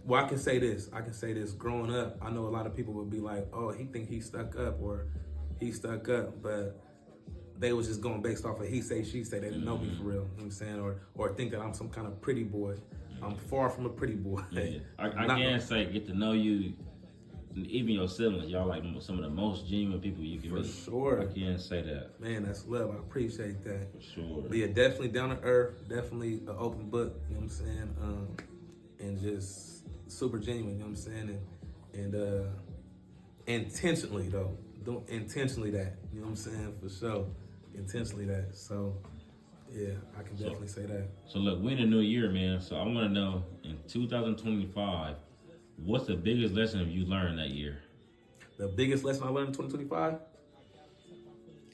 well, I can say this. Growing up, I know a lot of people would be like, oh, he think he stuck up or he stuck up, but they was just going based off of he say, she say. They didn't know me for real, you know what I'm saying? Or think that I'm some kind of pretty boy. I'm far from a pretty boy. Yeah. I can say, get to know you, even your siblings, y'all like some of the most genuine people you can meet. For sure. I can say that. Man, that's love. I appreciate that. For sure. But yeah, definitely down to earth, definitely an open book, you know what I'm saying? And just super genuine, you know what I'm saying? And intentionally though, intentionally that, you know what I'm saying? For sure, intentionally that. So yeah, I can definitely say that. So look, we're in a new year, man. So I want to know, in 2025, what's the biggest lesson you learned that year? The biggest lesson I learned in 2025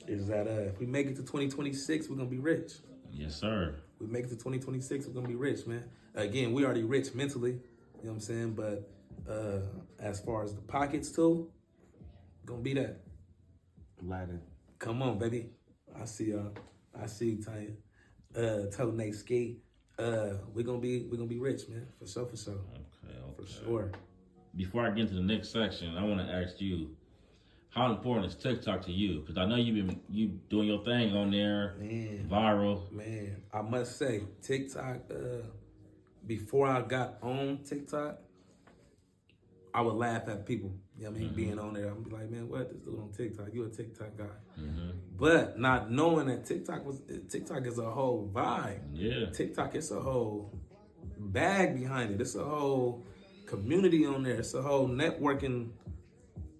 is that if we make it to 2026, we're gonna be rich. Yes, sir. We make it to 2026, we're gonna be rich, man. Again, we already rich mentally, you know what I'm saying? But as far as the pockets too, gonna be that. Aladdin. Come on, baby. I see y'all. I see you, Tanya. Toe Nate Ski. We're gonna be rich, man. For sure. Okay. For sure. Before I get into the next section, I want to ask you, how important is TikTok to you? Because I know you doing your thing on there, Man. viral. Man, I must say, TikTok, before I got on TikTok, I would laugh at people, you know what I mean, being on there. I'm be like, man, what, this dude on TikTok? You a TikTok guy. But not knowing that TikTok is a whole vibe. Yeah. TikTok, it's a whole bag behind it. It's a whole community on there. It's a whole networking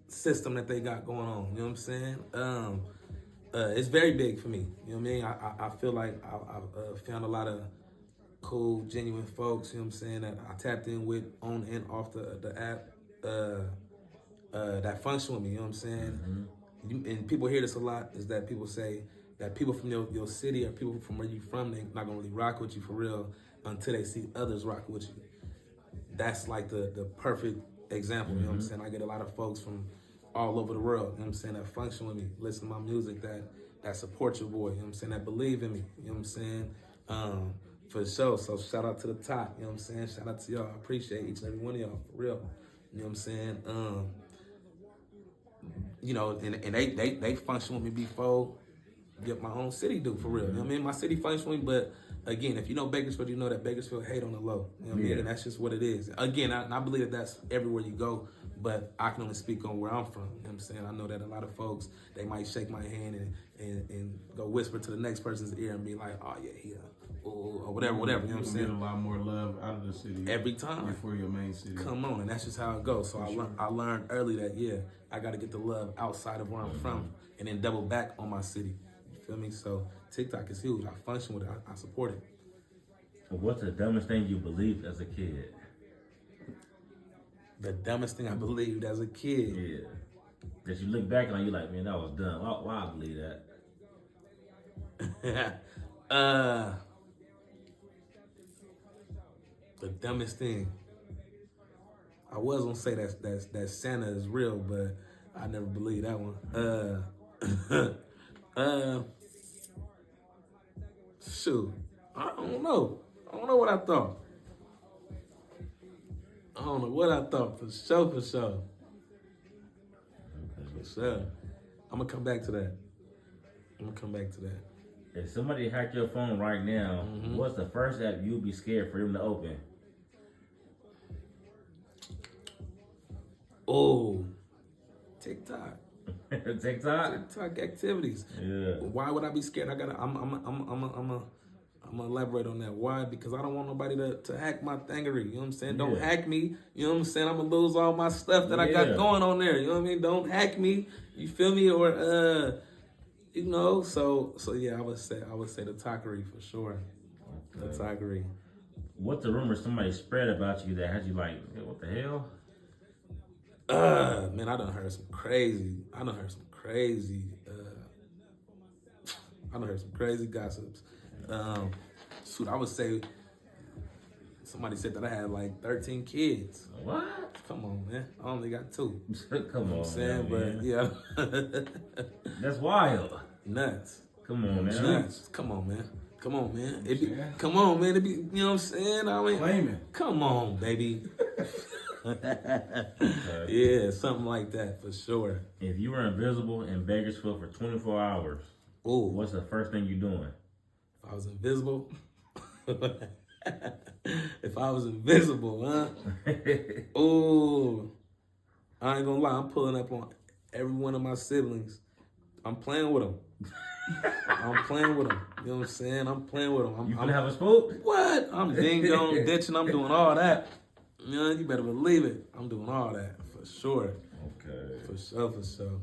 system that they got going on. You know what I'm saying? It's very big for me. You know what I mean? I feel like I've found a lot of cool, genuine folks, you know what I'm saying, that I tapped in with on and off the app that function with me, you know what I'm saying? And people hear this a lot, is that people say that people from your city or people from where you from, they not gonna really rock with you for real until they see others rock with you. That's like the perfect example, you know what I'm saying? I get a lot of folks from all over the world, you know what I'm saying, that function with me, listen to my music, that support your boy, you know what I'm saying, that believe in me, you know what I'm saying? For sure, so shout out to the top, you know what I'm saying? Shout out to y'all, I appreciate each and every one of y'all, for real, you know what I'm saying? You know, and they function with me before my own city do, for real, you know what I mean? My city function with me, but again, if you know Bakersfield, you know that Bakersfield hate on the low, you know what I mean? And that's just what it is. Again, I believe that that's everywhere you go, but I can only speak on where I'm from, you know what I'm saying? I know that a lot of folks, they might shake my hand and go whisper to the next person's ear and be like, oh yeah, or whatever, you know what I'm saying? Get a lot more love out of the city every time before your main city. Come on, and that's just how it goes. So I learned early that I got to get the love outside of where I'm from, and then double back on my city. You feel me? So TikTok is huge. I function with it. I support it. What's the dumbest thing you believed as a kid? The dumbest thing I believed as a kid. Yeah. That you look back on, you like, man, that was dumb. Why I believe that? The dumbest thing. I was gonna say that Santa is real, but I never believed that one. Shoot, I don't know what I thought. I don't know what I thought. For sure, for sure. For sure. I'm gonna come back to that. If somebody hacked your phone right now, what's the first app you'd be scared for them to open? Oh, TikTok. TikTok? Activities. Yeah. Why would I be scared? I'm gonna elaborate on that. Why? Because I don't want nobody to hack my thingery. You know what I'm saying? Don't hack me. You know what I'm saying? I'm gonna lose all my stuff that I got going on there. You know what I mean? Don't hack me. You feel me? Or you know. So yeah, I would say the talkery for sure. Okay. The talkery. What's the rumor somebody spread about you that had you like, what the hell? Man, I done heard some crazy gossips. Shoot, I would say somebody said that I had like 13 kids. What? Come on, man. I only got 2. Come on, you know what I'm saying, but yeah. That's wild. Nuts. Come on, man. Nuts. Come on, man. Come on, man. Come on, man. It be, you know what I'm saying? I mean, Claiming. Come on, baby. Okay. Yeah, something like that for sure. If you were invisible in Bakersfield for 24 hours, what's the first thing you doing? If I was invisible? If I was invisible, huh? I ain't gonna lie, I'm pulling up on every one of my siblings. I'm playing with them. I'm playing with them. You know what I'm saying? I'm playing with them. You gonna have a spook? What? I'm ding-dong, ditching. I'm doing all that. You know, you better believe it. I'm doing all that for sure. Okay. For sure, for sure.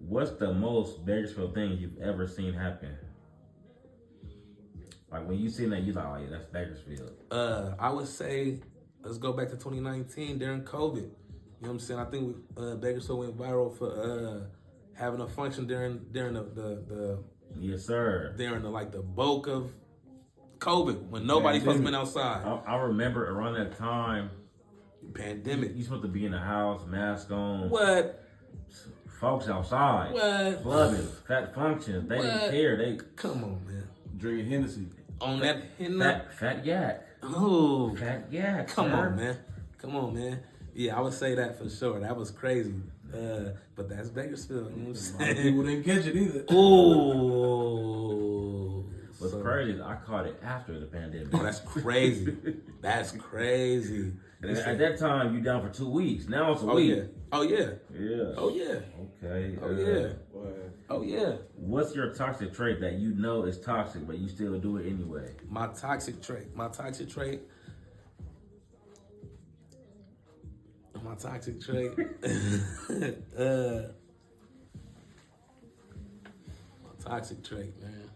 What's the most Bakersfield thing you've ever seen happen? Like when you seen that, you like, oh yeah, that's Bakersfield. I would say, let's go back to 2019 during COVID. You know what I'm saying? I think Bakersfield went viral for having a function during the yes sir, during the bulk of COVID when nobody's supposed to been outside. I remember around that time, pandemic. You supposed to be in the house, mask on. What? Folks outside. What? Clubbing, fat functions. They didn't care. They come on, man. Drinking Hennessy. On that fat yak. Oh, fat yak. Come on, man. Come on, man. Yeah, I would say that for sure. That was crazy. But that's Bakersfield. You know what I'm saying? A lot of people didn't catch it either. Oh. What's crazy is I caught it after the pandemic. Oh, that's crazy. That's crazy. At that time, you down for 2 weeks. Now it's a week. Yeah. Oh, yeah. Yeah. Oh, yeah. Okay. Oh, yeah. Oh, yeah. What's your toxic trait that you know is toxic, but you still do it anyway? My toxic trait. My toxic trait. My toxic trait, man.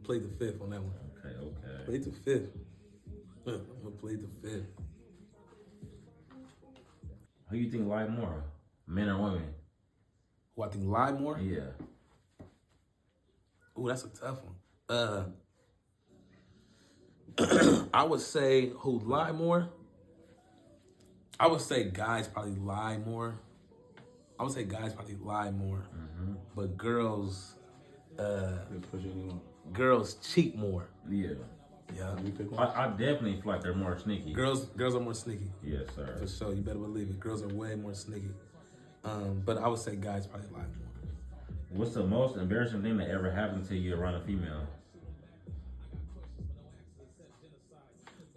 Plead the fifth on that one. Okay. Plead the fifth. I'm gonna plead the fifth. Who you think lie more, men or women? Who I think lie more? Yeah. Ooh, that's a tough one. I would say who lie more? I would say guys probably lie more. Mm-hmm. But girls cheat more. Yeah. Yeah. I definitely feel like they're more sneaky. Girls are more sneaky. Yes, sir. For sure. You better believe it. Girls are way more sneaky. But I would say guys probably lie more. What's the most embarrassing thing that ever happened to you around a female?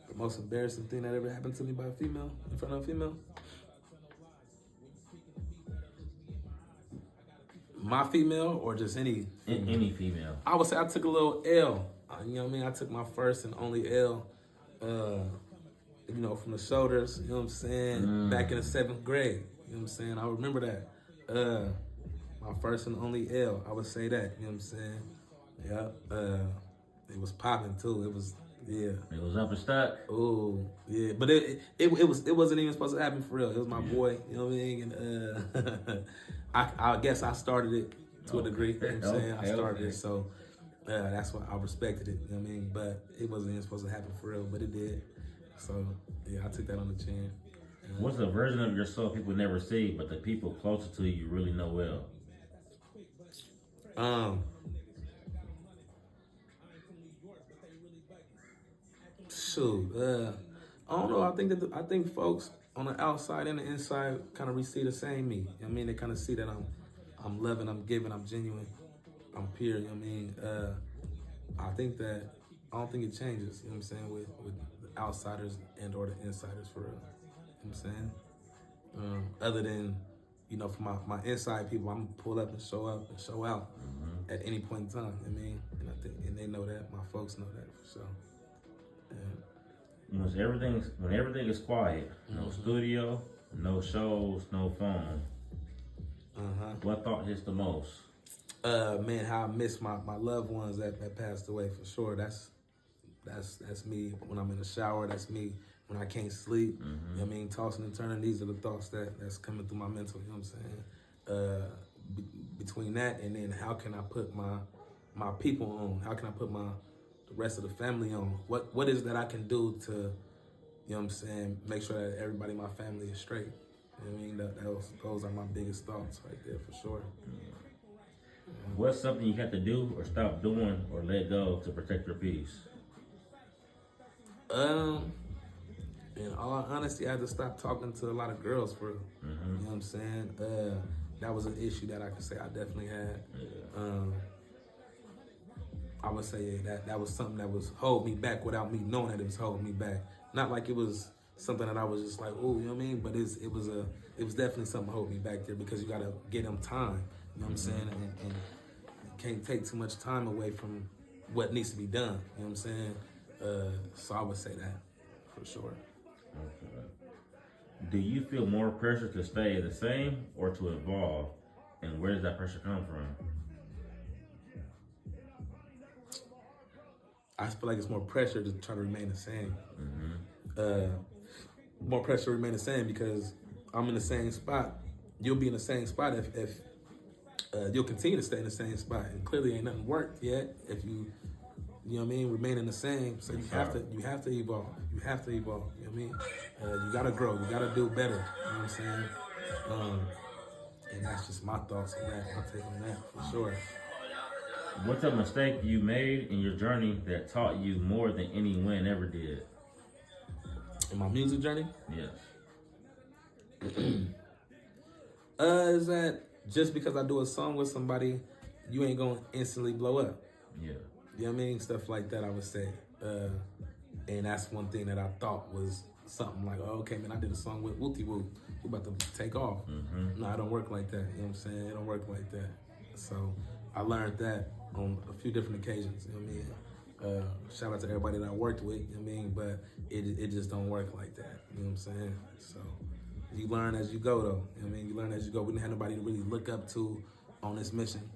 The most embarrassing thing that ever happened to me by a female, in front of a female? My female or just any female? Any female. I would say I took a little L. You know what I mean? I took my first and only L, from the shoulders, you know what I'm saying? Back in the 7th grade, you know what I'm saying? I remember that. My first and only L, I would say that, you know what I'm saying? Yeah. It was popping too. It was, yeah. It was up and stuck. Oh, yeah. But it wasn't even supposed to happen for real. It was my boy, you know what I mean? And I guess I started it to a degree, you know what I'm saying? I started it, so that's why I respected it, you know what I mean? But it wasn't even supposed to happen for real, but it did. So, yeah, I took that on the chin. What's a version of yourself people never see, but the people closer to you really know well? Shoot, I don't know. I think folks on the outside and the inside kind of see the same me. You know what I mean, they kind of see that I'm loving, I'm giving, I'm genuine, I'm pure. You know what I mean, I think that I don't think it changes. You know what I'm saying, with the outsiders and or the insiders for real. You know what I'm saying, other than for my inside people, I'm gonna pull up and show out at any point in time. You know what I mean, and I think they know that. My folks know that for sure. When everything is quiet, no studio, no shows, no phone. What thought hits the most? Man, how I miss my loved ones that passed away for sure. That's me when I'm in the shower. That's me when I can't sleep. You know what I mean, tossing and turning. These are the thoughts that's coming through my mental. You know what I'm saying? Between that and then how can I put my people on? How can I put the rest of the family on? What is that I can do to, you know what I'm saying, make sure that everybody in my family is straight? You know what I mean? Those are my biggest thoughts right there for sure. What's something you have to do or stop doing or let go to protect your peace? In all honesty, I had to stop talking to a lot of girls for real. You know what I'm saying? That was an issue that I could say I definitely had. I would say that was something that was holding me back without me knowing that it was holding me back. Not like it was something that I was just like, oh, you know what I mean? But it was definitely something holding me back there because you gotta get them time. You know what I'm saying? And you can't take too much time away from what needs to be done. You know what I'm saying? So I would say that for sure. Okay. Do you feel more pressure to stay the same or to evolve? And where does that pressure come from? I feel like it's more pressure to try to remain the same. More pressure to remain the same because I'm in the same spot. You'll be in the same spot if you'll continue to stay in the same spot. And clearly ain't nothing worked yet if you know what I mean, remain in the same. So you have to evolve. You have to evolve. You know what I mean? You gotta grow. You gotta do better. You know what I'm saying? And that's just my thoughts on that. I'll take on that for sure. What's a mistake you made in your journey that taught you more than any win ever did? In my music journey? Yes. Is that just because I do a song with somebody, you ain't gonna instantly blow up. Yeah. You know what I mean? Stuff like that, I would say. And that's one thing that I thought was something like, oh, okay, man, I did a song with Wooty Woo. We about to take off. No, it don't work like that. You know what I'm saying? It don't work like that. So I learned that on a few different occasions. You know what I mean? Shout out to everybody that I worked with. You know what I mean? But it just don't work like that. You know what I'm saying? So you learn as you go, though. You know what I mean? You learn as you go. We didn't have nobody to really look up to on this mission.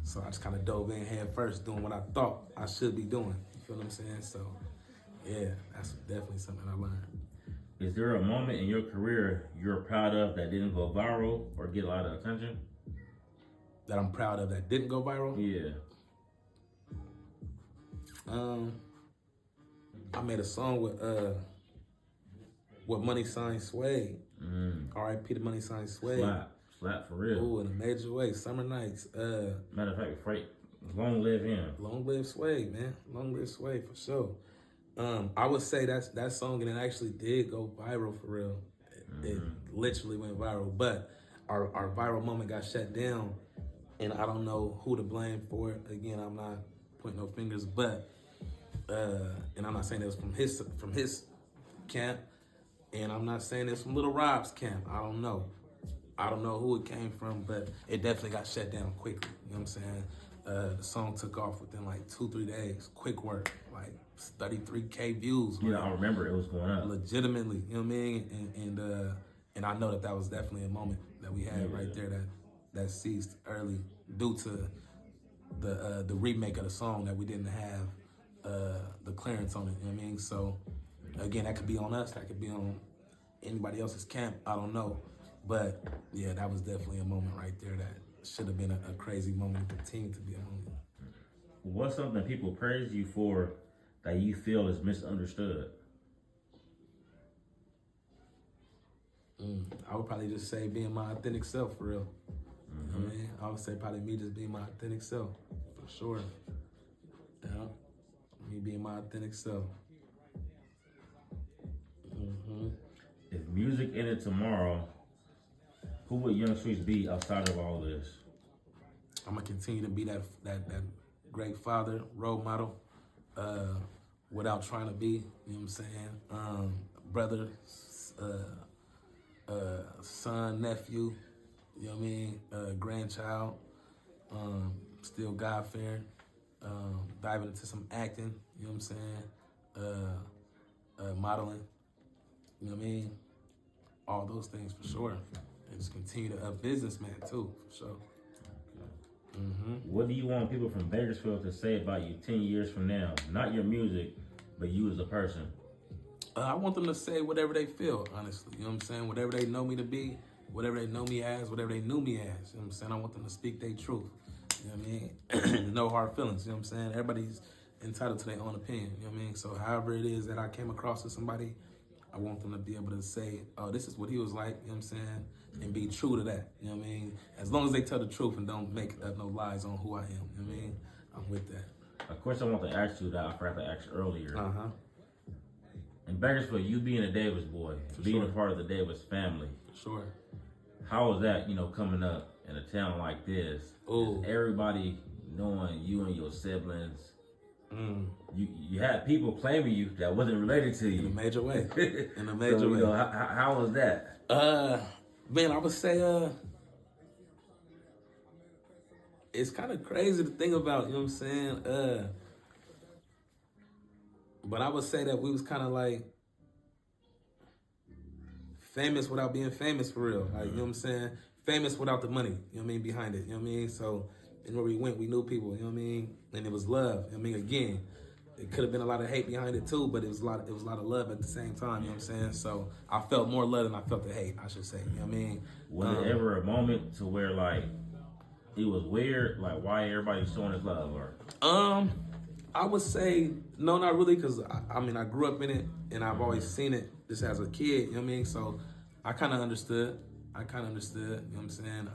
So I just kind of dove in head first, doing what I thought I should be doing. You feel what I'm saying? So, yeah, that's definitely something I learned. Is there a moment in your career you're proud of that didn't go viral or get a lot of attention? That I'm proud of that didn't go viral? Yeah. I made a song with Money Sign Sway. R.I.P. to Money Sign Sway. Slap for real. Ooh, in a major way. Summer Nights. Matter of fact, Freight, long live him. Long live Sway, man. Long live Sway for sure. I would say that song, and it actually did go viral for real. It literally went viral, but our viral moment got shut down, and I don't know who to blame for it. Again, I'm not pointing no fingers, but and I'm not saying it was from his camp, and I'm not saying it's from Little Rob's camp. I don't know who it came from, but it definitely got shut down quickly. You know what I'm saying? The song took off within like 2-3 days. Quick work, like 33K views. Yeah, I remember it was going up. Legitimately, you know what I mean? And I know that was definitely a moment that we had right there that ceased early due to the remake of the song that we didn't have the clearance on it. You know what I mean? So again, that could be on us. That could be on anybody else's camp. I don't know. But yeah, that was definitely a moment right there that should have been a crazy moment and continue to be a moment. What's something people praise you for that you feel is misunderstood? I would probably just say being my authentic self for real. You know what I mean? I would say probably me just being my authentic self for sure. Yeah, me being my authentic self. ended tomorrow, who would YoungSweets be outside of all this? I'm gonna continue to be that great father, role model, without trying to be. You know what I'm saying? Brother, son, nephew. You know what I mean? Grandchild. Still God fearing. Diving into some acting. You know what I'm saying? Modeling. You know what I mean? All those things for sure. And just continue to businessman too, for sure. What do you want people from Bakersfield to say about you 10 years from now? Not your music, but you as a person. I want them to say whatever they feel, honestly. You know what I'm saying? Whatever they know me to be, whatever they know me as, whatever they knew me as. You know what I'm saying? I want them to speak their truth. You know what I mean? No hard feelings. You know what I'm saying? Everybody's entitled to their own opinion. You know what I mean? So however it is that I came across with somebody, I want them to be able to say, oh, this is what he was like, you know what I'm saying? And be true to that, you know what I mean? As long as they tell the truth and don't make up no lies on who I am, you know what I mean? I'm with that. Of course, I want to ask you that I forgot to ask earlier. In Bakersfield, you being a Davis boy, being a part of the Davis family. Sure. How was that, coming up in a town like this? Ooh. Everybody knowing you and your siblings. You had people claiming you that wasn't related to you. In a major way. In a major way. How was that? Man, I would say it's kind of crazy to think about, you know what I'm saying? But I would say that we was kind of like famous without being famous for real. Like, you know what I'm saying? Famous without the money, you know what I mean, behind it, you know what I mean? So, and where we went, we knew people, you know what I mean? And it was love. I mean, again, it could have been a lot of hate behind it too, but it was a lot of love at the same time, you know what I'm saying? So I felt more love than I felt the hate, I should say, you know what I mean? Was there ever a moment to where like it was weird, like why everybody's showing his love, or? I would say no, not really, because I mean I grew up in it and I've always seen it just as a kid, you know what I mean? So I kind of understood. You know what I'm saying?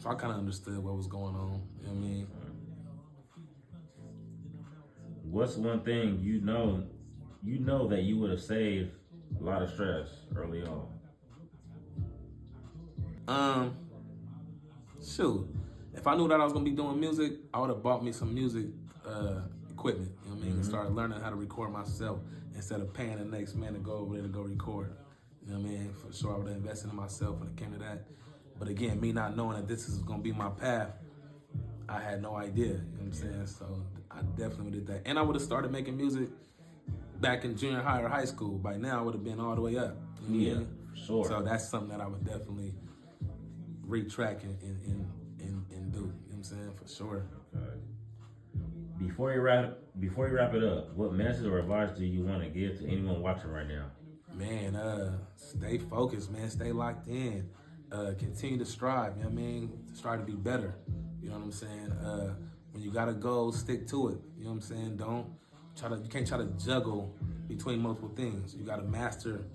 So I kind of understood what was going on, you know what I mean? What's one thing you know that you would have saved a lot of stress early on? Shoot. If I knew that I was gonna be doing music, I would have bought me some music equipment, you know what I mean? And started learning how to record myself instead of paying the next man to go over there to go record. You know what I mean? For sure, I would have invested in myself when it came to that. But again, me not knowing that this is gonna be my path, I had no idea, you know what I'm saying? So I definitely did that. And I would have started making music back in junior high or high school. By now, I would have been all the way up. You know what I mean? Sure. So that's something that I would definitely retrack and do. You know what I'm saying? For sure. Okay. Before you wrap it up, what message or advice do you want to give to anyone watching right now? Man, stay focused, man. Stay locked in. Continue to strive, you know what I mean? Strive to be better. You know what I'm saying? When you got a goal, stick to it. You know what I'm saying? You can't try to juggle between multiple things. You got to master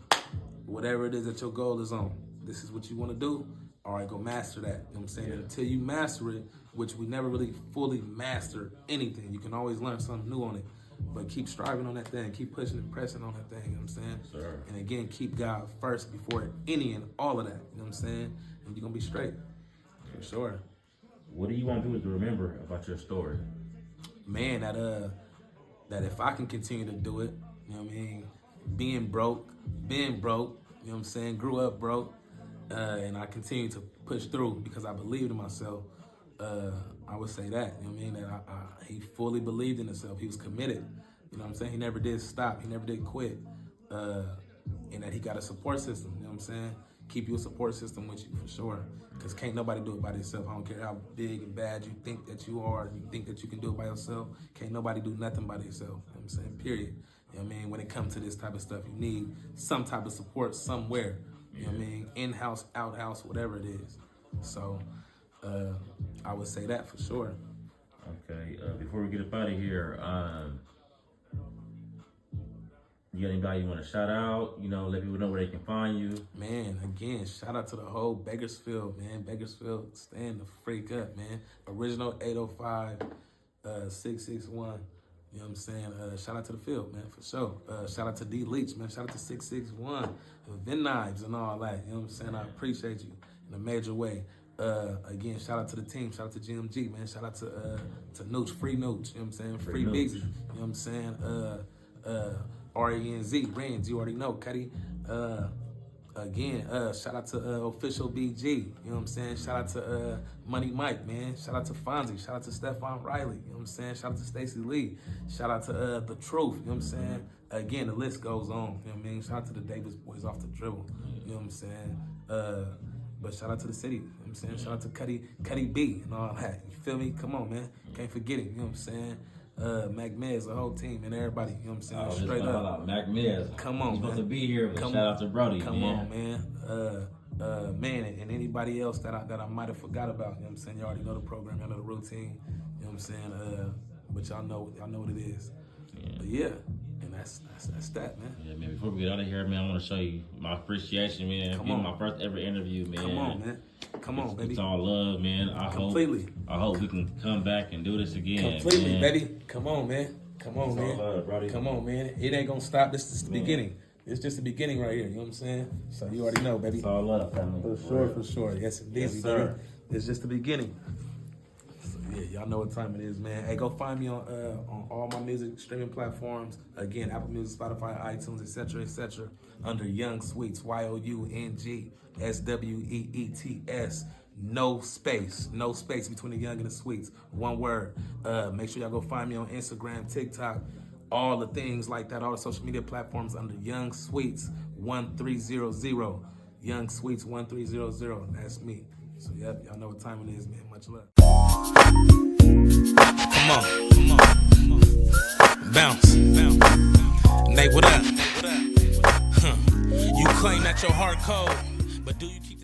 whatever it is that your goal is on. This is what you want to do. All right, go master that. You know what I'm saying? Until you master it, which we never really fully master anything. You can always learn something new on it. But keep striving on that thing. Keep pushing and pressing on that thing. You know what I'm saying? Sure. And again, keep God first before any and all of that. You know what I'm saying? And you're going to be straight. For sure. What do you want people to remember about your story? Man, that if I can continue to do it, you know what I mean? Being broke, you know what I'm saying? Grew up broke, and I continue to push through because I believed in myself. I would say that, you know what I mean? That he fully believed in himself. He was committed. You know what I'm saying? He never did stop. He never did quit. And that he got a support system, you know what I'm saying? Keep you a support system with you for sure. Because can't nobody do it by themselves. I don't care how big and bad you think that you are, you think that you can do it by yourself. Can't nobody do nothing by themselves. You know what I'm saying? Period. You know what I mean? When it comes to this type of stuff, you need some type of support somewhere. You know what I mean? In-house, out-house, whatever it is. So I would say that for sure. Okay. Before we get up out of here, you got anybody you want to shout out? Let people know where they can find you. Man, again, shout out to the whole Bakersfield, man. Bakersfield, stand the freak up, man. Original 805 661 You know what I'm saying? Shout out to the field, man, for sure. Shout out to D Leach, man. Shout out to 661, Vin Knives and all that. You know what I'm saying? I appreciate you in a major way. Again, shout out to the team. Shout out to GMG, man. Shout out to Nooch, free Nooch. You know what I'm saying? Free Beezy. You know what I'm saying? RENZ, Renz, you already know, Cuddy. Again, shout out to Official BG, you know what I'm saying? Shout out to Money Mike, man. Shout out to Fonzie. Shout out to Stephon Riley, you know what I'm saying? Shout out to Stacey Lee. Shout out to The Truth, you know what I'm saying? Again, the list goes on, you know what I mean? Shout out to the Davis boys off the dribble, you know what I'm saying? But shout out to the city, you know what I'm saying? Shout out to Cuddy B and all that, you feel me? Come on, man. Can't forget it, you know what I'm saying? Mac Mez, the whole team, and everybody, you know what I'm saying? Straight up. Mac Mez. Come on, He's supposed man. to be here, but shout out to Brody, Come man. on, man. Man, and anybody else that I might have forgot about, you know what I'm saying? You already know the program, y'all know the routine, you know what I'm saying? But y'all know what it is. Yeah. But yeah, and that's that, man. Yeah, man, before we get out of here, man, I want to show you my appreciation, man. Come Being on. my first ever interview, man. Come on, man. Come on, baby. It's all love, man. Completely. I hope we can come back and do this again. Completely, man. baby. Come on, man. Come on, It's man. all love, brody. Come on, man. It ain't gonna stop. This is the beginning. It's just the beginning right here. You know what I'm saying? So you already know, baby. It's all love, family. For sure. Yes, indeed, Yes, baby. sir. It's just the beginning. So, yeah, y'all know what time it is, man. Hey, go find me on all my music streaming platforms. Again, Apple Music, Spotify, iTunes, etc., under YoungSweets, YOUNGSWEETS. No space between the Young and the Sweets. One word. Make sure y'all go find me on Instagram, TikTok, all the things like that, all the social media platforms under YoungSweets 1300. YoungSweets 1300. That's me. So yep, y'all know what time it is, man. Much love. Come on. Bounce. Nate, what up? You claim that your heart cold, but do you keep